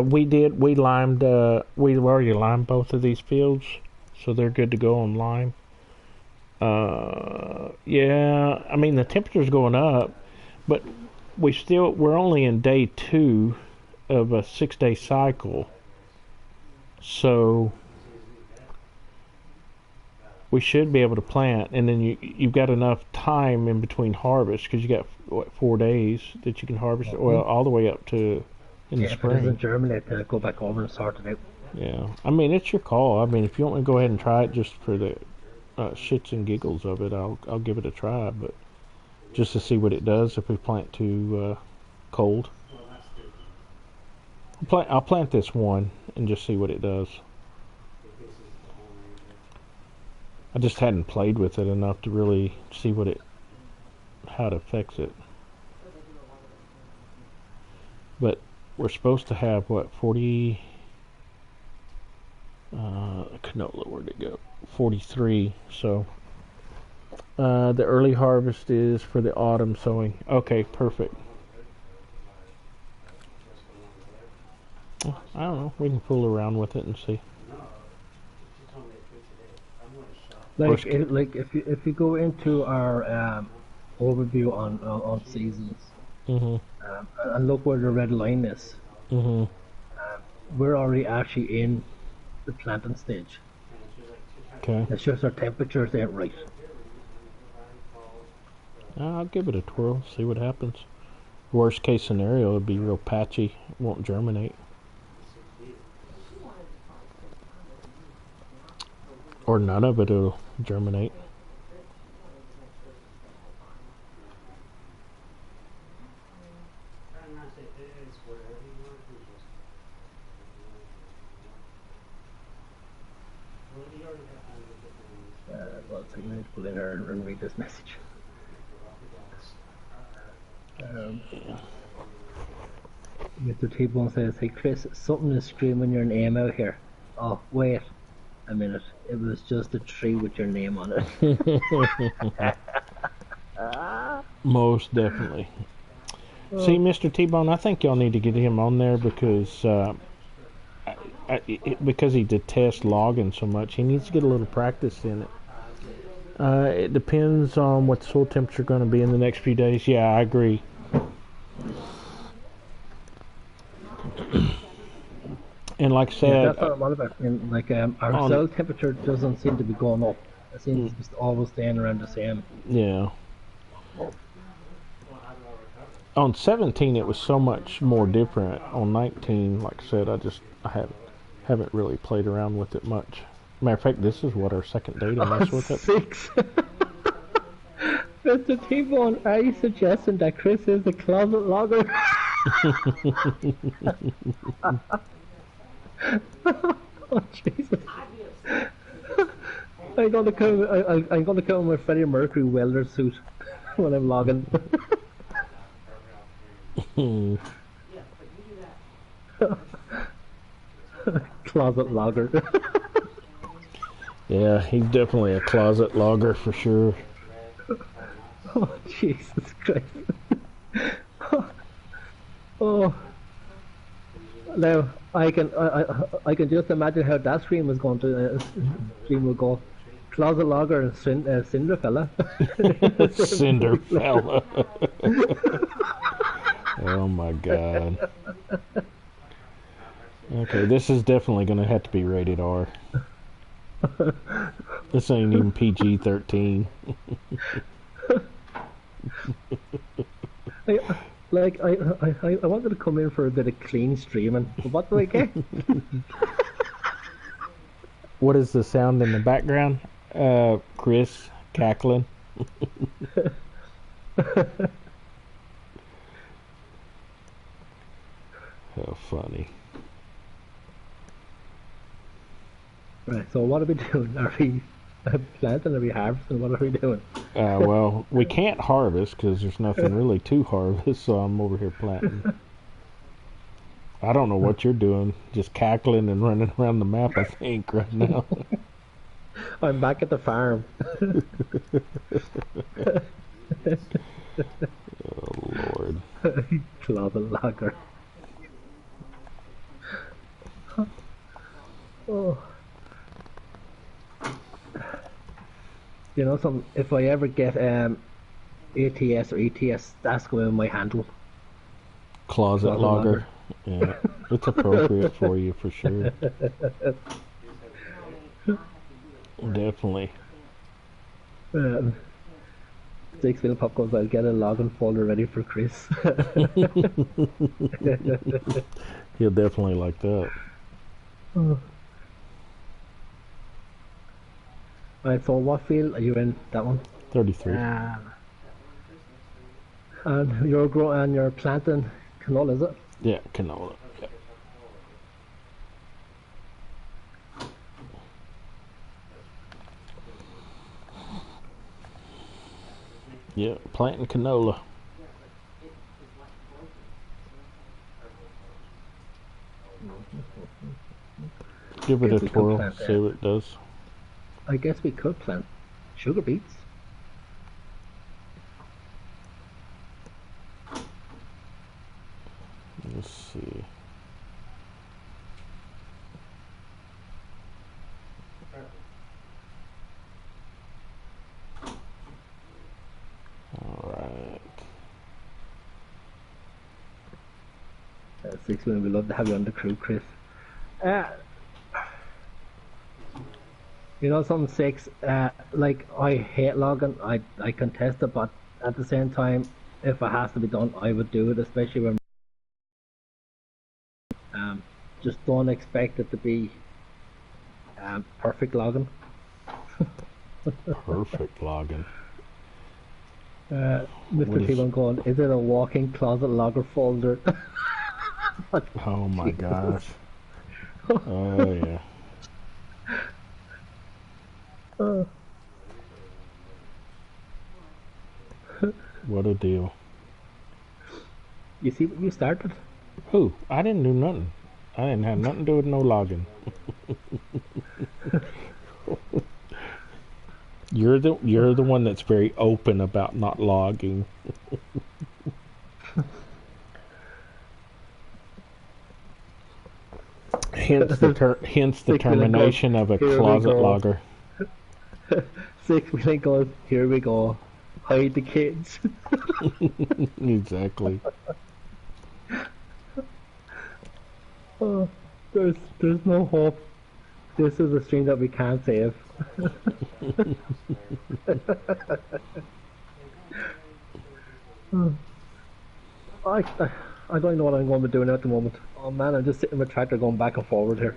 We did. We limed. We already limed both of these fields, so they're good to go on lime. Yeah, I mean the temperature's going up, but we're only in day 2 of a 6-day cycle, so we should be able to plant, and then you've got enough time in between harvests, because you got 4 days that you can harvest oil all the way up to the spring. If it doesn't germinate, then go back over and sort it out. Yeah, I mean it's your call. I mean if you want me to go ahead and try it just for the shits and giggles of it, I'll give it a try, but just to see what it does if we plant too cold. I'll plant this one and just see what it does. I just hadn't played with it enough to really see how it affects it. But we're supposed to have what, 40 canola, where'd it go? 43. So the early harvest is for the autumn sowing. Okay, perfect. I don't know. We can fool around with it and see. Like if you go into our overview on seasons, and look where the red line is, we're already actually in the planting stage. Okay. It's just our temperatures ain't right. I'll give it a twirl, see what happens. Worst case scenario, it'd be real patchy, won't germinate. Or none of it will germinate. Well, so you need to pull in here and read this message. Mr. T-Bone says, "Hey Chris, something is screaming your name out here." Oh, wait a minute. It was just a tree with your name on it. Most definitely. See, Mr. T-Bone, I think y'all need to get him on there because because he detests logging so much. He needs to get a little practice in it. It depends on what the soil temperature going to be in the next few days. Yeah, I agree. And And like I Yeah, said, that's what I'm on about. And like our on cell temperature doesn't seem to be going up. It seems to be always staying around the same. yeah, on 17 it was so much more different. On 19, like I said, I haven't really played around with it much. Matter of fact, this is what our second day to mess with it. 6. Mr. T-Bone, are you suggesting that Chris is the closet logger? Oh Jesus! I'm gonna come with Freddie Mercury welder suit when I'm logging. Closet logger. Yeah, he's definitely a closet logger for sure. Oh Jesus Christ! Oh, now I can just imagine how that stream was going to stream will go. Closet logger and Cinderfella. Cinderfella. Oh my God. Okay, this is definitely going to have to be rated R. This ain't even PG-13. I wanted to come in for a bit of clean streaming, but what do I get? What is the sound in the background? Chris cackling. How funny. Right, so what are we doing? Are we planting? Are we harvesting? What are we doing? Well, we can't harvest because there's nothing really to harvest, so I'm over here planting. I don't know what you're doing, just cackling and running around the map, I think, right now. I'm back at the farm. Oh, Lord. Closet logger. Oh. You know something, if I ever get ATS or ETS, that's going to be my handle. Closet logger. Yeah, it's appropriate for you for sure. Definitely. 6 million popcorns, I'll get a login folder ready for Chris. He'll definitely like that. Oh. Alright, so what field are you in? That one? 33. And you're planting canola, is it? Yeah, canola. Yeah. Yeah, planting canola. Give it a twirl, see what it does. I guess we could plant sugar beets. Let's see. Alright. 6 million, we'd love to have you on the crew, Chris. You know something, 6, like I hate logging, I contest it, but at the same time, if it has to be done, I would do it, especially when just don't expect it to be perfect logging. Perfect logging. Mr. T-Bone going, is it a walking closet logger folder? Oh my gosh. Oh yeah. What a deal. You see what you started? Who? I didn't do nothing. I didn't have nothing to do with no logging. You're the one that's very open about not logging. Hence the termination of a closet logger. 6 million goes, here we go. Hide the kids. Exactly. Oh. There's no hope. This is a stream that we can't save. I, I don't know what I'm going to be doing at the moment. Oh man, I'm just sitting with tractor going back and forward here.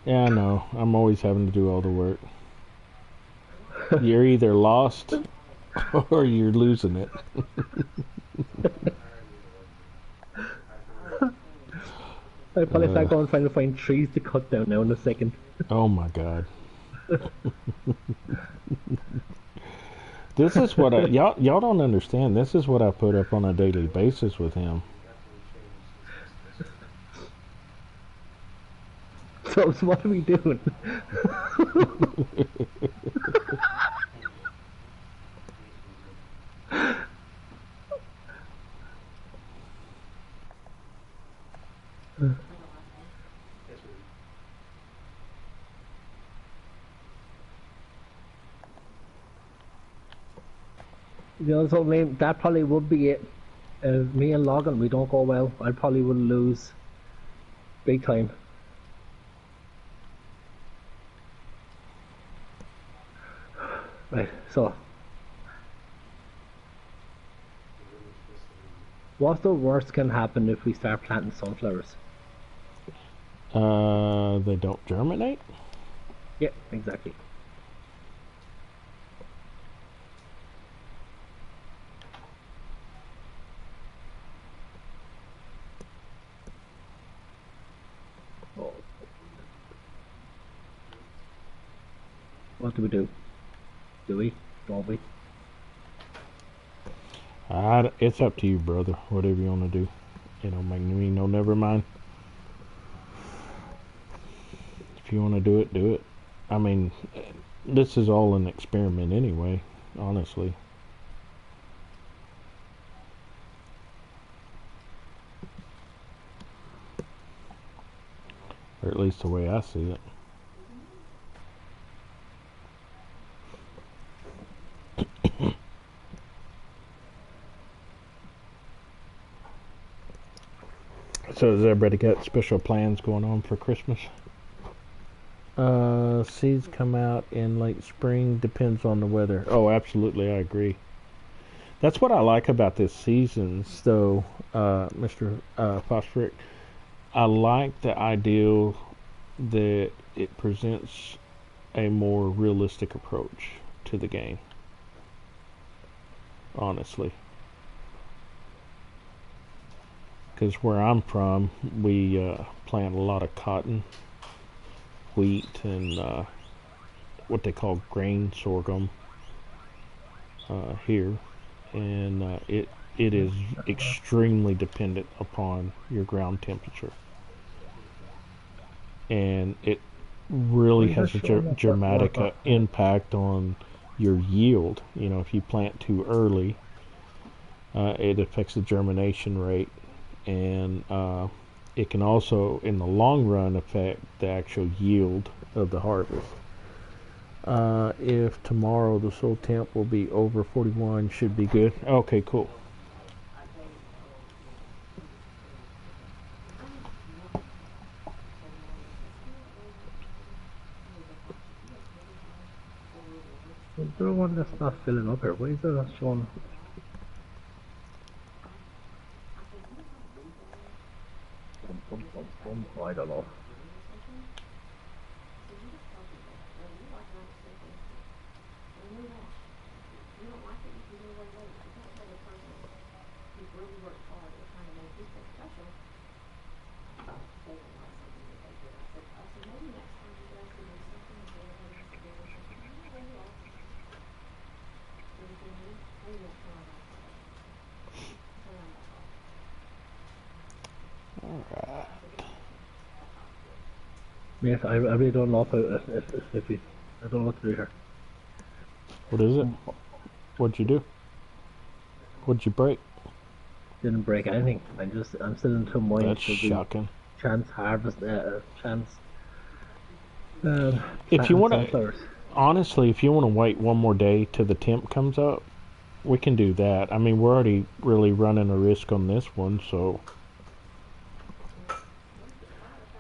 Yeah, I know. I'm always having to do all the work. You're either lost or you're losing it. I'll probably start going trying to find trees to cut down now in a second. Oh my god. This is what y'all don't understand. This is what I put up on a daily basis with him. So what are we doing? You know, so that probably would be it. Me and Logan, we don't go well. I probably would lose big time. Right, so what's the worst can happen if we start planting sunflowers? They don't germinate? Yeah, exactly. Oh. What do we do? Do we? Don't we? It's up to you, brother. Whatever you want to do. You know, make me no never mind. If you want to do it, do it. I mean, this is all an experiment anyway, honestly. Or at least the way I see it. So has everybody got special plans going on for Christmas? Seeds come out in late spring, depends on the weather. Oh, absolutely, I agree. That's what I like about this season, though, Mr. Phosphoric. I like the ideal that it presents a more realistic approach to the game. Honestly. Because where I'm from, we plant a lot of cotton, wheat, and what they call grain sorghum here, and it is extremely dependent upon your ground temperature, and it really has a dramatic impact on your yield. You know, if you plant too early, it affects the germination rate. And it can also, in the long run, affect the actual yield of the harvest. If tomorrow the soil temp will be over 41, should be good. Okay, cool. Is there one that's not filling up here? Why is there not showing? Oh, I don't know. Alright. Yes, I really don't know if we, I don't know what to do here. What is it? What'd you do? What'd you break? Didn't break anything. I'm still in two minds. That's shocking. Chance harvest, chance. If you want to, honestly, if you want to wait one more day till the temp comes up, we can do that. I mean, we're already really running a risk on this one, so.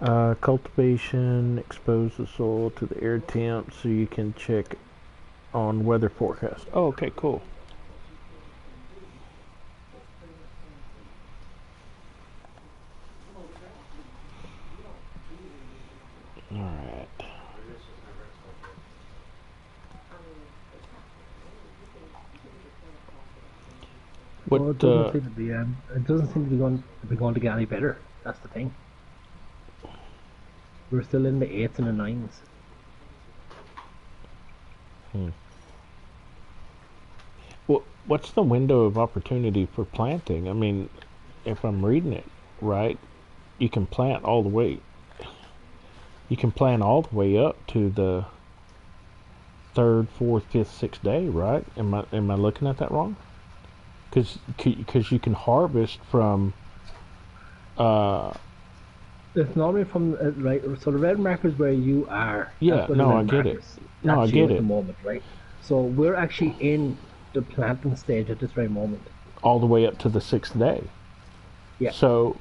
Cultivation, expose the soil to the air temp so you can check on weather forecast. Oh, okay, cool. All right. What? Well, it doesn't seem to be. It doesn't seem to be going to get any better. That's the thing. We're still in the 8s and the 9s. Well, what's the window of opportunity for planting? I mean, if I'm reading it right, you can plant all the way. You can plant all the way up to the 3rd, 4th, 5th, 6th day, right? Am I looking at that wrong? Because you can harvest from. It's normally from right. So the red marker is where you are. Yeah, no, I get it. No, I get it. At the moment, right? So we're actually in the planting stage at this very moment. All the way up to the 6th day. Yeah. So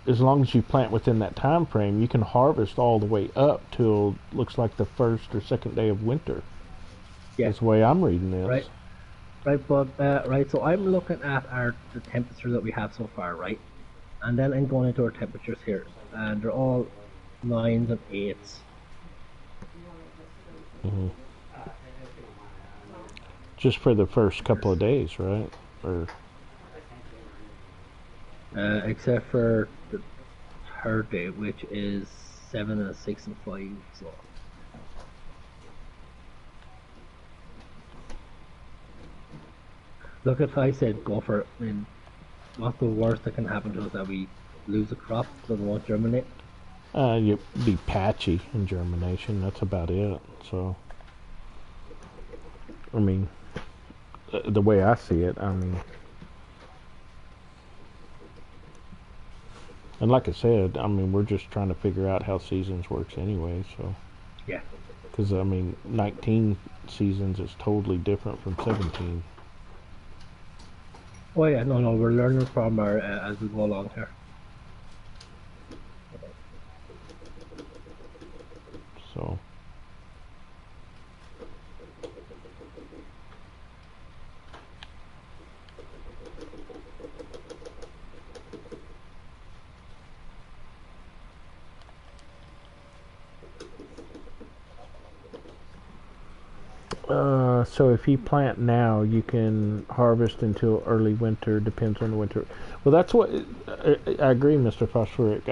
as long as you plant within that time frame, you can harvest all the way up till looks like the 1st or 2nd day of winter. Yeah. That's the way I'm reading this. Right. Right, but right. So I'm looking at the temperature that we have so far, right? And then I'm going into our temperatures here, and they're all 9s and 8s. Mm-hmm. Just for the first couple of days, right? Or except for the 3rd day, which is 7 and 6 and 5. So. Look, if I said go for it, I mean, what's the worst that can happen to us? That we lose a crop that won't germinate? You'd be patchy in germination. That's about it. So, I mean, the way I see it, I mean, and like I said, I mean, we're just trying to figure out how seasons works anyway. So, yeah, because I mean, 19 seasons is totally different from 17. Oh yeah, no, we're learning from our as we go along here. So. So if you plant now, you can harvest until early winter. Depends on the winter. Well, that's what I agree, Mr. Phosphoric.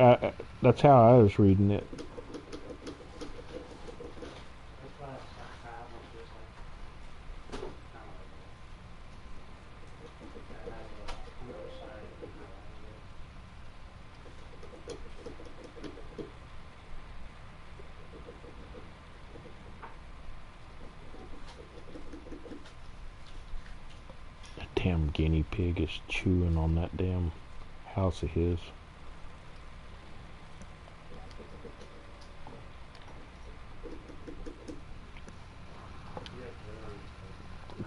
That's how I was reading it. Damn guinea pig is chewing on that damn house of his.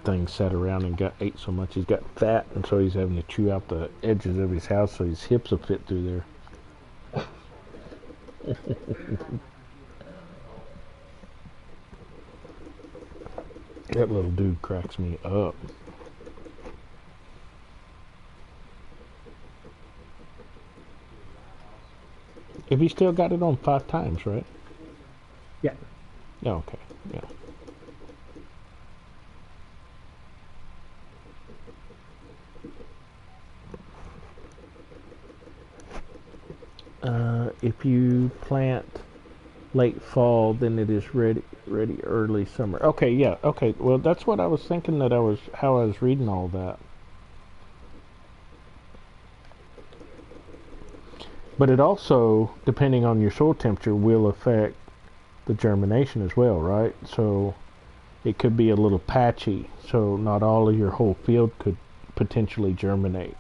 Thing sat around and ate so much he's got fat, and so he's having to chew out the edges of his house so his hips will fit through there. That little dude cracks me up. If he still got it on 5 times, right? Yeah. Oh, okay. Yeah. If you plant late fall, then it is ready early summer. Okay, yeah, okay. Well, that's what I was thinking how I was reading all that. But it also, depending on your soil temperature, will affect the germination as well, right? So it could be a little patchy, so not all of your whole field could potentially germinate,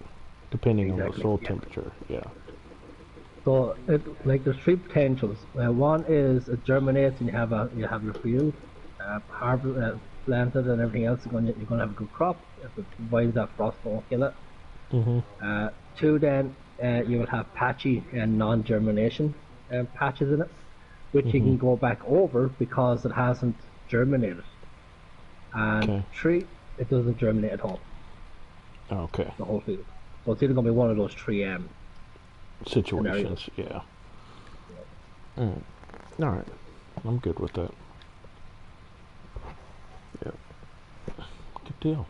depending on the soil temperature. Yeah. So like there's 3 potentials. One is it germinates and you have your field, planted and everything else. You're gonna have a good crop if it provides that frost won't kill it. Mm-hmm. 2, then you will have patchy and non-germination. patches in it, which you can go back over because it hasn't germinated. And 3, it doesn't germinate at all. Okay. The whole field. So it's either going to be one of those 3 situations. Yeah. All right. I'm good with that. Yeah. Good deal.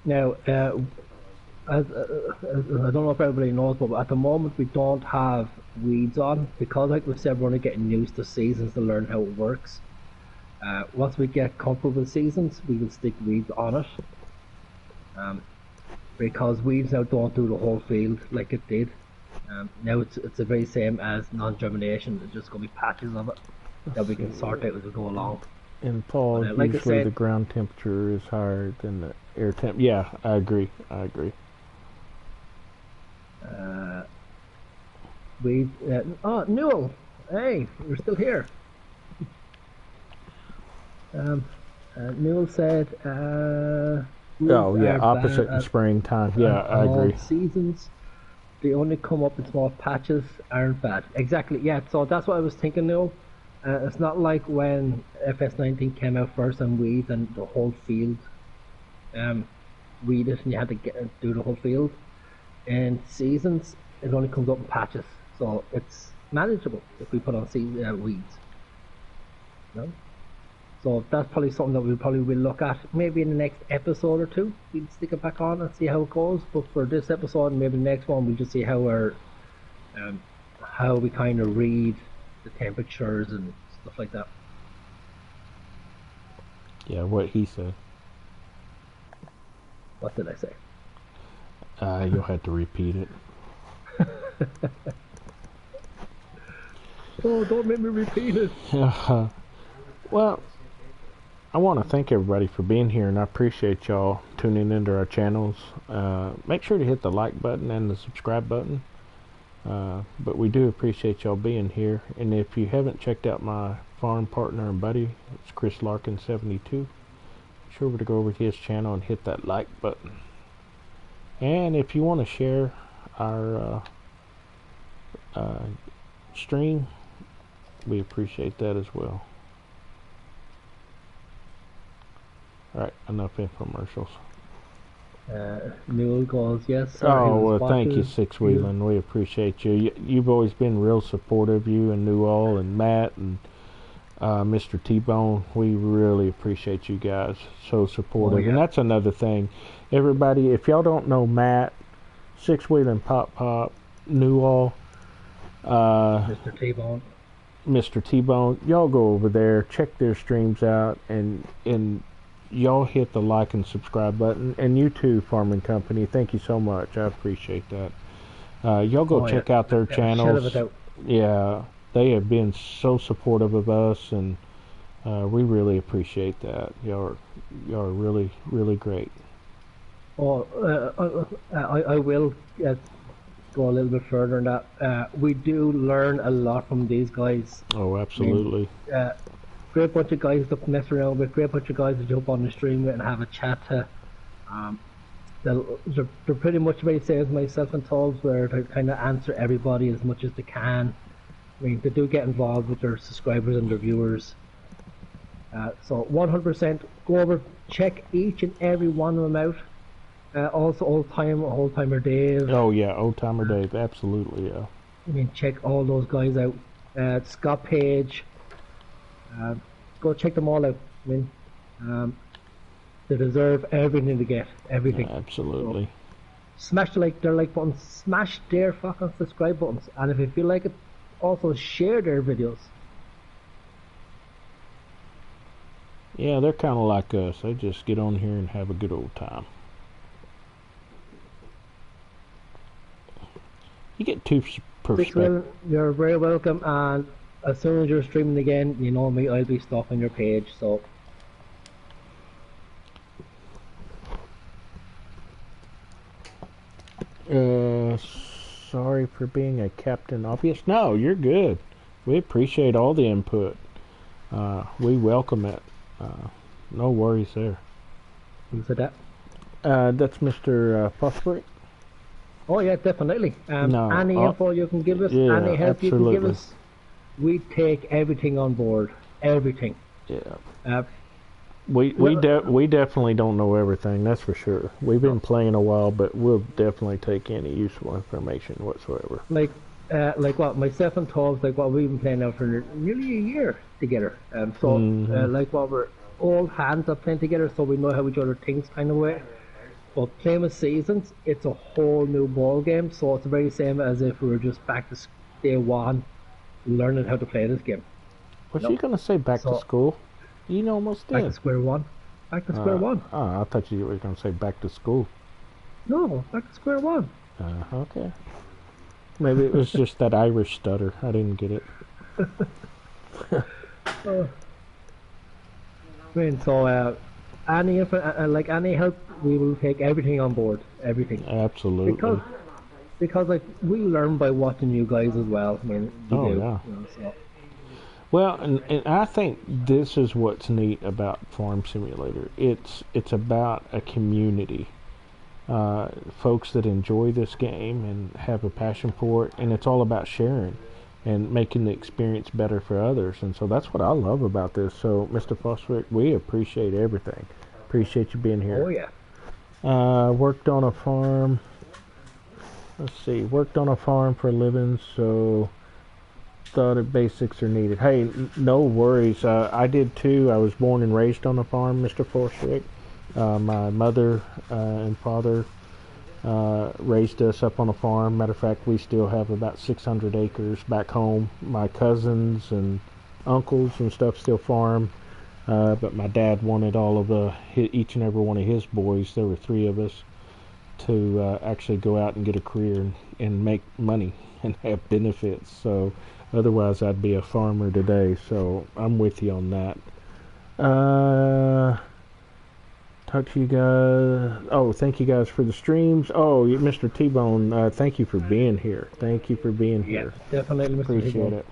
Now, I don't know if everybody knows, but at the moment we don't have weeds on because, like we said, we're only getting used to seasons to learn how it works. Once we get comfortable with seasons, we will stick weeds on it. Because weeds now don't do the whole field like it did. Now it's the very same as non-germination. It's just going to be patches of it that we can sort out as we go along. And Paul, like usually said, the ground temperature is higher than the air temp. Yeah, I agree. Newell, hey, you're still here. Newell said, opposite in springtime. Yeah, I agree. Seasons, they only come up in small patches, aren't bad. Exactly, yeah, so that's what I was thinking, Newell. It's not like when FS19 came out first and weeds and the whole field weeded and you had to do the whole field. In seasons, it only comes up in patches, so it's manageable if we put on weeds. No? So that's probably something that we probably will look at maybe in the next episode or 2. We'll stick it back on and see how it goes. But for this episode and maybe the next one, we'll just see how how we kind of read the temperatures and stuff like that. Yeah, what he said. What did I say? You'll have to repeat it. Oh, don't make me repeat it. Well, I want to thank everybody for being here, and I appreciate y'all tuning into our channels. Make sure to hit the like button and the subscribe button. But we do appreciate y'all being here. And if you haven't checked out my farm partner and buddy, it's Chris Larkin 72. Be sure to go over to his channel and hit that like button. And if you want to share our stream, we appreciate that as well. Alright, enough infomercials. Newell goes, yes. Oh, well, thank you, Six Wheeling. We appreciate you. You've always been real supportive, you and Newell and Matt and Mr. T-Bone. We really appreciate you guys. So supportive. Oh, yeah. And that's another thing. Everybody, if y'all don't know Matt, Six Wheeling Pop, Newell, Mr. T-Bone. Mr. T-Bone, y'all go over there, check their streams out, and y'all hit the like and subscribe button. And you too, Farming Company, thank you so much. I appreciate that. Y'all go check out their channels. Yeah, they have been so supportive of us, and we really appreciate that. Y'all are really, really great. Oh, I will go a little bit further in that. We do learn a lot from these guys. Oh, absolutely. I mean, great bunch of guys to mess around with, great bunch of guys to jump on the stream with and have a chat to. They're pretty much very same as myself and Tubb, where they kind of answer everybody as much as they can. I mean, they do get involved with their subscribers and their viewers. So 100% go over, check each and every one of them out. Also Old Timer Dave. Oh yeah, Old Timer Dave, absolutely, yeah. I mean, check all those guys out. Scott Page. Go check them all out. I mean, they deserve everything they get. Everything. Yeah, absolutely. So, smash their like button. Smash their fucking subscribe buttons. And if you feel like it, also share their videos. Yeah, they're kind of like us. They just get on here and have a good old time. You get two perspectives. You're very welcome, and as soon as you're streaming again, you know me, I'll be stalking your page, so. Sorry for being a Captain Obvious. No, you're good. We appreciate all the input. We welcome it. No worries there. Who said that? That's Mr. Fosbury. Oh yeah, definitely. No, Any info you can give us, any yeah, help you can give absolutely. us, we take everything on board. Everything. Yeah. Uh, We well, we definitely don't know everything. That's for sure. We've no, been playing a while, but we'll definitely take any useful information whatsoever. like what myself and Tubbs, like what we've been playing now for nearly a year together. Hmm. Like what we're all hands are playing together, so we know how each other thinks kind of way. But playing with seasons, it's a whole new ball game. So it's the very same as if we were just back to day one, learning how to play this game. Was No, you gonna say back to so school? You almost back to did. square one. Back to square one. I thought you were gonna say back to school. No, back to square one. Okay. Maybe it was just that Irish stutter. I didn't get it. Uh, I mean, so like any help, we will take everything on board, everything, Absolutely. because like we learn by watching you guys as well. I mean, we Oh do. yeah. So Well, and I think this is what's neat about Farm Simulator. It's about a community, folks that enjoy this game and have a passion for it, and it's all about sharing and making the experience better for others. And so that's what I love about this. So, Mr. Foswick, we appreciate everything. Appreciate you being here. oh yeah, Worked on a farm. Let's see. Worked on a farm for a living, so thought the basics are needed. Hey, no worries. I did too. I was born and raised on a farm, Mr. Forswick. My mother and father raised us up on a farm. Matter of fact, we still have about 600 acres back home. My cousins and uncles and stuff still farm. But my dad wanted all of each and every one of his boys, there were three of us, to actually go out and get a career and make money and have benefits. So otherwise I'd be a farmer today. So I'm with you on that. Talk to you guys. Oh, thank you guys for the streams. Oh, Mr. T-Bone, thank you for being here. Thank you for being yeah, here. definitely, Mr. Appreciate Higgle. it.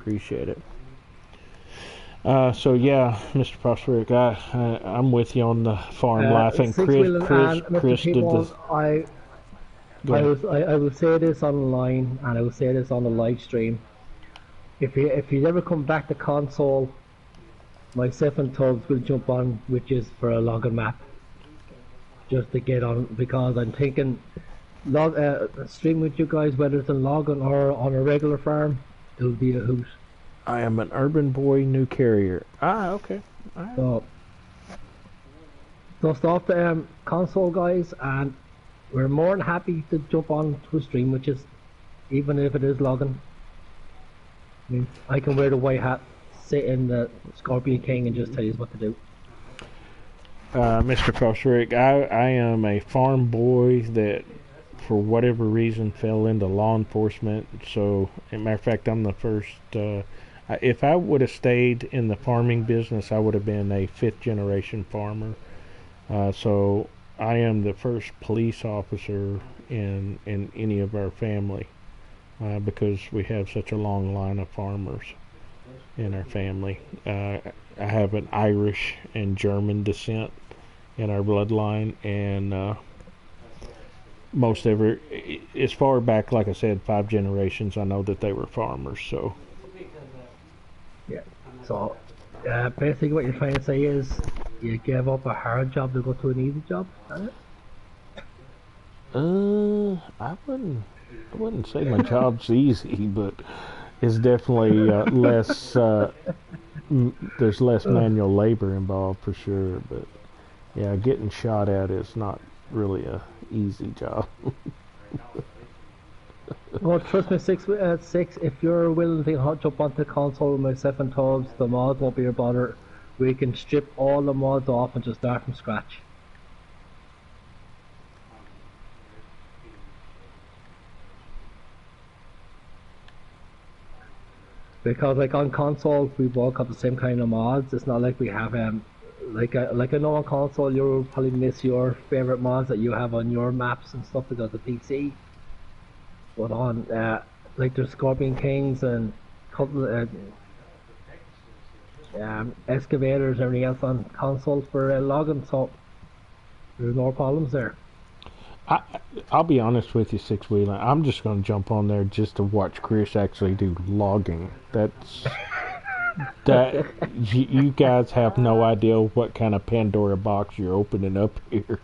Appreciate it. So yeah, Mr. Prosper, I'm with you on the farm life, and Six Wheeling and Mr. Chris did T-Bone, this. Go ahead. I will say this online and I will say this on the live stream. If you ever come back to console, myself and Tubbs will jump on, which is for a login map, just to get on, because I'm thinking stream with you guys, whether it's in login or on a regular farm, it'll be a hoot. I am an urban boy, new carrier. Okay. All right. So dust off the console guys, and we're more than happy to jump on to a stream, which is, even if it is login. I mean, I can wear the white hat, sit in the Scorpion King, and just tell you what to do. Mr. Prosper, I am a farm boy that, for whatever reason, fell into law enforcement. So, as a matter of fact, I'm the first. If I would have stayed in the farming business, I would have been a fifth generation farmer. So I am the first police officer in any of our family, because we have such a long line of farmers in our family. I have an Irish and German descent in our bloodline, and as far back, like I said, 5 generations, I know that they were farmers. So Yeah. So basically, what you're trying to say is you gave up a hard job to go to an easy job. Is that it? I wouldn't say my job's easy, but it's definitely less. There's less manual labor involved for sure, but yeah, getting shot at is not really a easy job. Well, trust me, six. If you're willing to jump onto the console with myself and Tubbs, the mods won't be your bother. We can strip all the mods off and just start from scratch. Because like on console, we've all got the same kind of mods. It's not like we have like I know on console you'll probably miss your favorite mods that you have on your maps and stuff because of PC. But on like there's Scorpion Kings and couple excavators and everything else on console for login, so there's no problems there. I, I'll be honest with you, Six Wheeler. I'm just going to jump on there just to watch Chris actually do logging. That you guys have no idea what kind of Pandora box you're opening up here.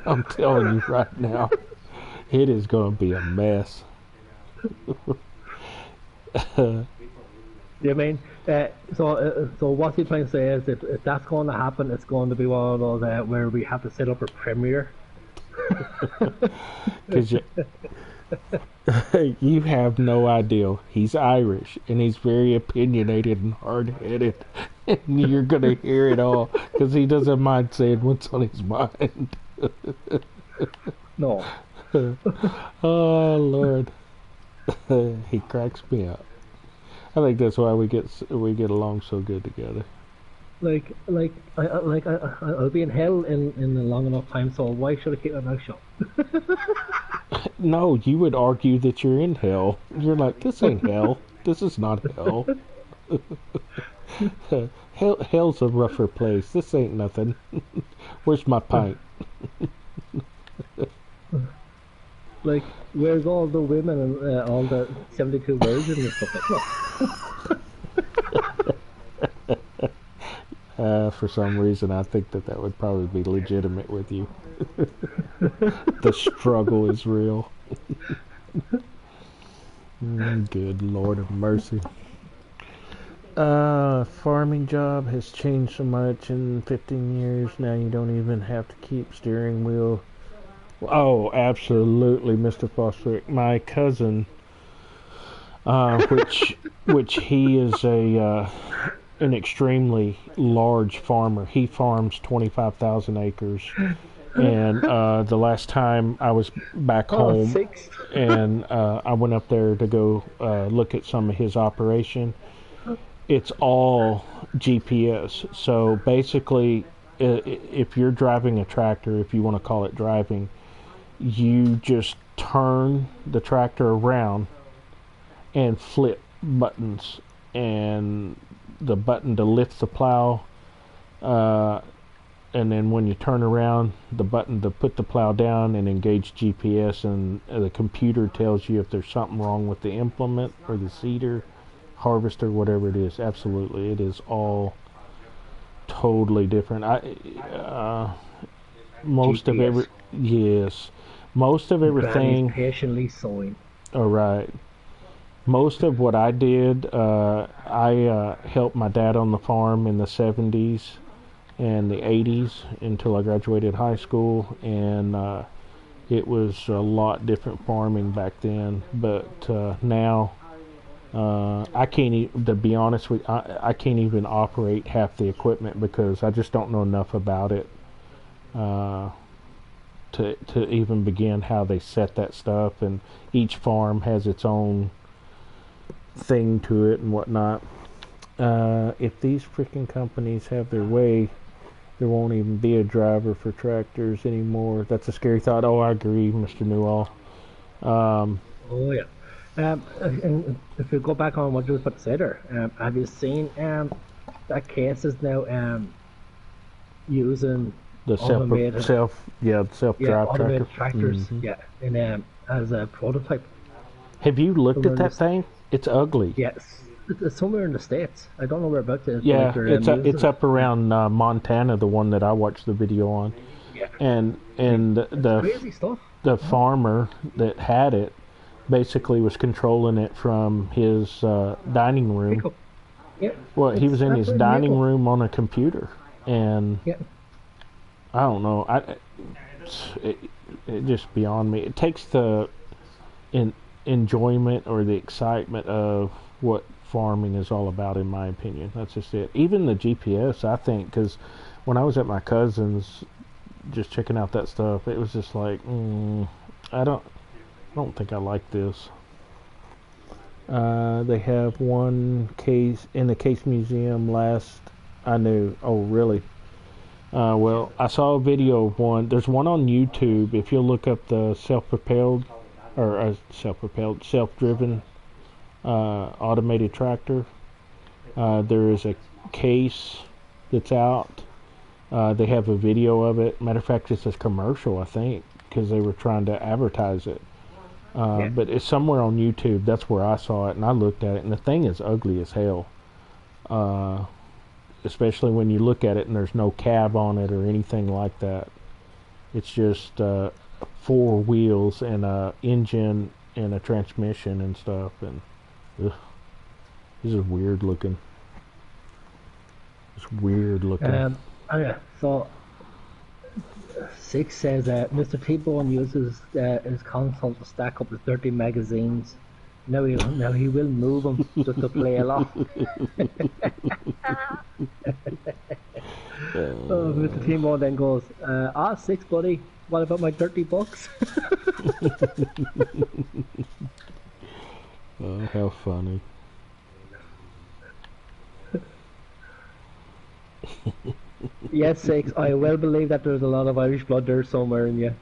I'm telling you right now, it is going to be a mess. You mean so what you're trying to say is if that's going to happen, it's going to be one of those where we have to set up a premiere. Because you have no idea. He's Irish and he's very opinionated and hard-headed, and you're gonna hear it all because he doesn't mind saying what's on his mind. No. Oh Lord, he cracks me up. I think that's why we get along so good together. I'll be in hell in a long enough time, so why should I keep my mouth shut? No, you would argue that you're in hell. You're like, this ain't hell. This is not hell. Hell's a rougher place. This ain't nothing. Where's my pint? Like, where's all the women and all the 72 virgins and stuff like that? For some reason, I think that would probably be legitimate with you. The struggle is real. Good Lord of mercy. Farming job has changed so much in 15 years. Now you don't even have to keep steering wheel. Oh, absolutely, Mr. Foster. My cousin, which he is an extremely large farmer. He farms 25,000 acres. And the last time I was back home, and I went up there to go look at some of his operation, it's all GPS. So basically, if you're driving a tractor, if you want to call it driving, you just turn the tractor around and flip buttons, and the button to lift the plow, and then when you turn around, the button to put the plow down and engage GPS, and the computer tells you if there's something wrong with the implement or the seeder, harvester, whatever it is. Absolutely, it is all totally different. Most GPS. of everything. Granny's patiently sewing. All right. Most of what I did, I helped my dad on the farm in the 70s and the 80s until I graduated high school, and it was a lot different farming back then. But now, I can't. To be honest with you, I can't even operate half the equipment because I just don't know enough about it to even begin how they set that stuff. And each farm has its own thing to it and whatnot. If these freaking companies have their way, there won't even be a driver for tractors anymore. That's a scary thought. Oh, I agree, Mr. Newall. Oh yeah. And if you go back on what you was about to say there, have you seen that cases now using The self-drive automated tractor. tractors, and as a prototype. Have you looked at that thing? It's ugly. Yes, it's somewhere in the States. I don't know whereabouts it is. Yeah, it's up around Montana, the one that I watched the video on. Yeah. And the Crazy stuff. the farmer that had it basically was controlling it from his dining room. Yeah. Well, he was in his dining vehicle. room on a computer, and Yeah. I don't know. It just beyond me. It takes the enjoyment or the excitement of what farming is all about, in my opinion. That's just it. Even the GPS, I think, because when I was at my cousin's, just checking out that stuff, it was just like, I don't think I like this. They have one case in the case museum last I knew. Oh, really? Well, I saw a video of one. There's one on YouTube. If you'll look up the self-driven automated tractor, there is a case that's out. They have a video of it. Matter of fact, it's a commercial, I think, because they were trying to advertise it. But it's somewhere on YouTube. That's where I saw it, and I looked at it, and the thing is ugly as hell. Especially when you look at it and there's no cab on it or anything like that. It's just 4 wheels and a engine and a transmission and stuff, and ugh, this is weird looking. It's weird looking. Okay, so 6 says that Mr. T-Bone uses his console to stack up the 30 magazines. Now he will move them just to play along. Oh, Mr. T-Bone then goes, 6 buddy, what about my $30? Oh, how funny. Yes, 6, I well believe that there's a lot of Irish blood there somewhere in you.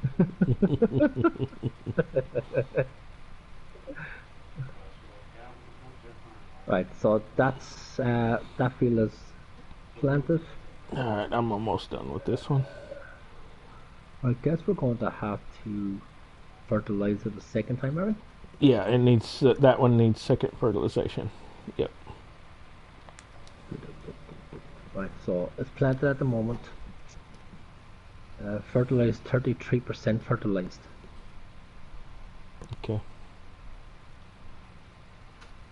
Right, so that's that field is planted. Alright, I'm almost done with this one. I guess we're going to have to fertilize it the second time, Aaron. Yeah, it needs that one needs second fertilization. Yep. Right, so it's planted at the moment. Fertilized 33% fertilized. Okay.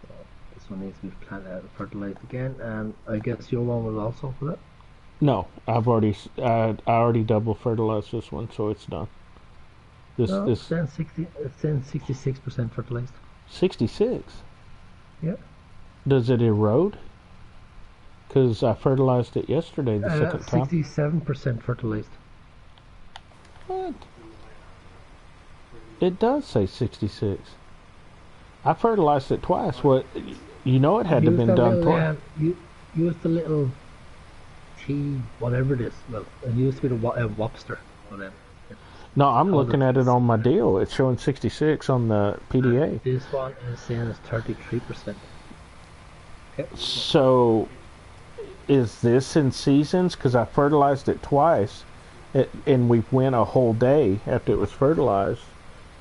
So this one needs to be fertilized again, and I guess your one was also for that. No, I already double fertilized this one, so it's done. It's then 66% fertilized. 66. Yeah. Does it erode? Because I fertilized it yesterday the second time. 67% fertilized. What? It does say 66. I fertilized it twice. What? You know it had to have been done twice. Use the little T, whatever it is. Well, it used to be the Wobster. Whatever. No, I'm looking at it on my deal. It's showing 66 on the PDA. This one is saying it's 33%. Okay. So, is this in seasons? Because I fertilized it twice, and we went a whole day after it was fertilized.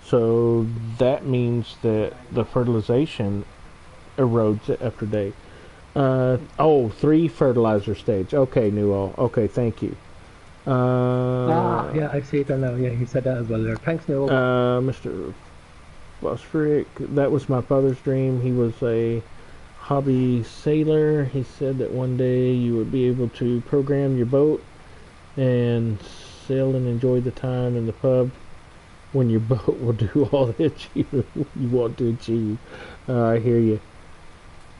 So that means that the fertilization erodes after day. 3 fertilizer stage. Okay, Newell. Okay, thank you. Yeah, I see it now. Yeah, he said that as well there. Thanks, Newell. Mr. Bosfrick, that was my father's dream. He was a hobby sailor. He said that one day you would be able to program your boat and sail and enjoy the time in the pub when your boat will do all that you want to achieve. I hear you.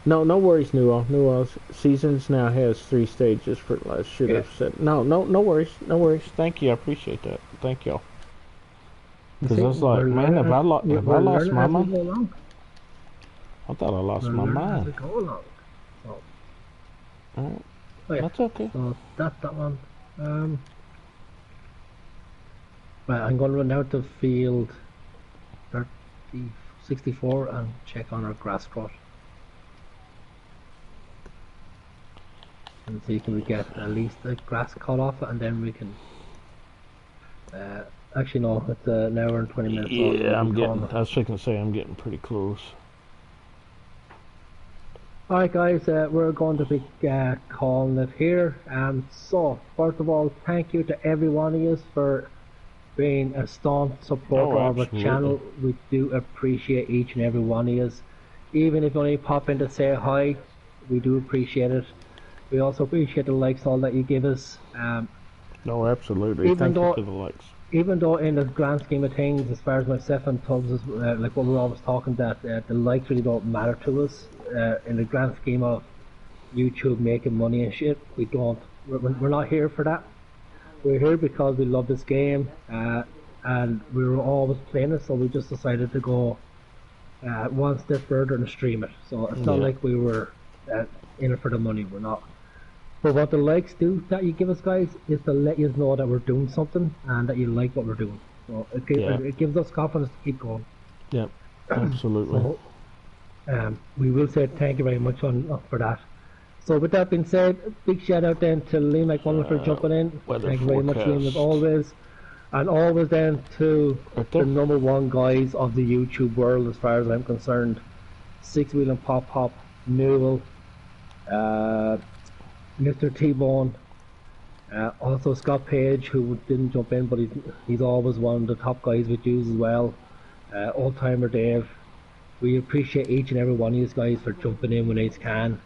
No worries, Newell. Seasons now has 3 stages. Fertilized. Should have said. No worries. Thank you. I appreciate that. Thank y'all. Because I was like, man, have I lost my mind? I thought I lost my mind. So, that's okay. So that's that one. Right, I'm going to run out to field 64 and check on our grass crop. And see, can we get at least the grass cut off, and then we can. Actually, no, it's an hour and 20 minutes. Yeah, I was going to say I'm getting pretty close. Alright, guys, we're going to be calling it here. So, first of all, thank you to every one of you for being a staunch supporter of our channel. We do appreciate each and every one of you. Even if you only pop in to say hi, we do appreciate it. We also appreciate the likes, all that you give us. No, absolutely. Thank you for the likes. Even though in the grand scheme of things, as far as myself and Tubbs, like what we're always talking, that the likes really don't matter to us. In the grand scheme of YouTube making money and shit, we're not here for that. We're here because we love this game, and we were always playing it, so we just decided to go one step further and stream it. So it's not like we were in it for the money. We're not. But what the likes do that you give us, guys, is to let you know that we're doing something and that you like what we're doing. So it gives us confidence to keep going. Yep, absolutely. So, we will say thank you very much for that. So with that being said, big shout out then to Liam McMullen for jumping in. Thank you very much, Liam, as always. And always then to Right the there. number one guys of the YouTube world, as far as I'm concerned. Six Wheel and Pop Pop, Newell, Mr. T-Bone, also Scott Page, who didn't jump in, but he's always one of the top guys with Jews as well. Old Timer Dave. We appreciate each and every one of you guys for jumping in when they can.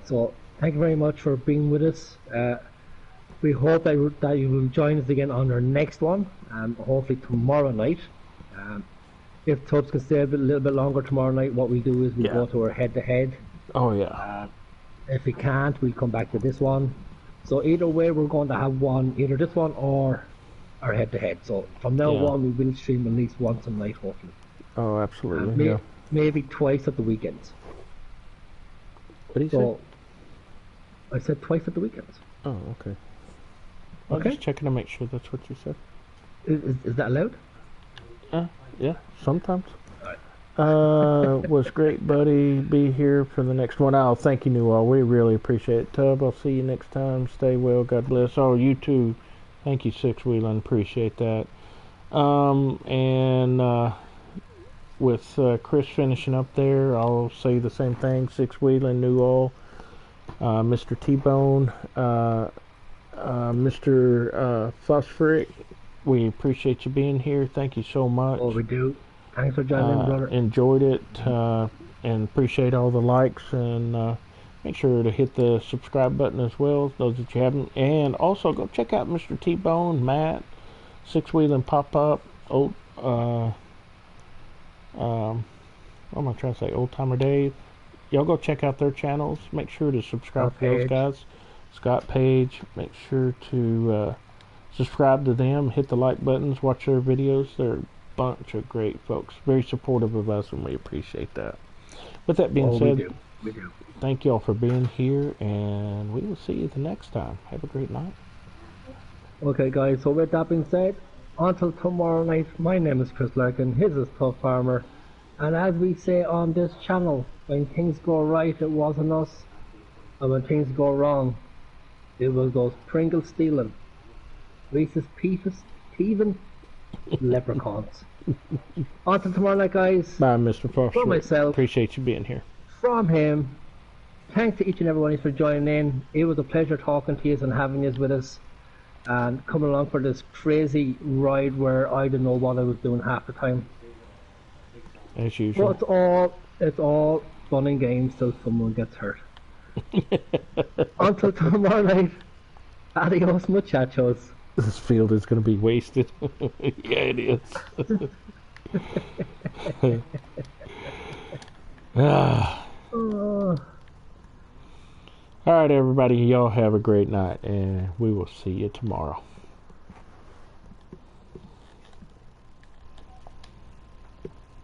So thank you very much for being with us. We hope that you will join us again on our next one, hopefully tomorrow night. If Tubbs can stay a little bit longer tomorrow night, what we do is we go to our head-to-head. Oh yeah. If we can't, we'll come back to this one. So either way, we're going to have one, either this one or our head-to-head. So from now on, we will stream at least once a night, hopefully. Oh, absolutely. Maybe twice at the weekends. What did you say? I said twice at the weekends. Oh, okay. I'm just checking to make sure that's what you said. Is that allowed? Yeah, sometimes. Was great, buddy. Be here for the next one. I'll thank you, Newell. We really appreciate it. Tubb, I'll see you next time. Stay well. God bless. Oh, you too. Thank you, Six Wheeling. Appreciate that. With Chris finishing up there, I'll say the same thing. Six Wheeling, Newell, Mr. T-Bone, Mr. Phosphoric. We appreciate you being here. Thank you so much. Oh, we do. Thanks for joining in, brother. Enjoyed it, and appreciate all the likes, and make sure to hit the subscribe button as well, those that you haven't. And also go check out Mr. T-Bone, Matt, Six Wheeling Pop Up, what am I trying to say? Old Timer Dave. Y'all go check out their channels. Make sure to subscribe to those guys. Scott Page. Make sure to subscribe to them. Hit the like buttons. Watch their videos. They're a bunch of great folks. Very supportive of us, and we appreciate that. With that being said, we do. Thank you all for being here, and we will see you the next time. Have a great night. Okay, guys. So with that being said, until tomorrow night, my name is Chris Larkin, his is Tubb Farmer, and as we say on this channel, when things go right, it wasn't us, and when things go wrong, it was those Pringles stealing, Reese's Pieces thieving leprechauns. Until tomorrow night, guys. Bye, Mr. Foster. From myself, appreciate you being here. From him, thanks to each and every one of you for joining in. It was a pleasure talking to you and having you with us, and coming along for this crazy ride where I didn't know what I was doing half the time. As usual. But it's all fun and games till someone gets hurt. Until tomorrow night, adios muchachos. This field is going to be wasted. Yeah, it is. All right, everybody. Y'all have a great night, and we will see you tomorrow.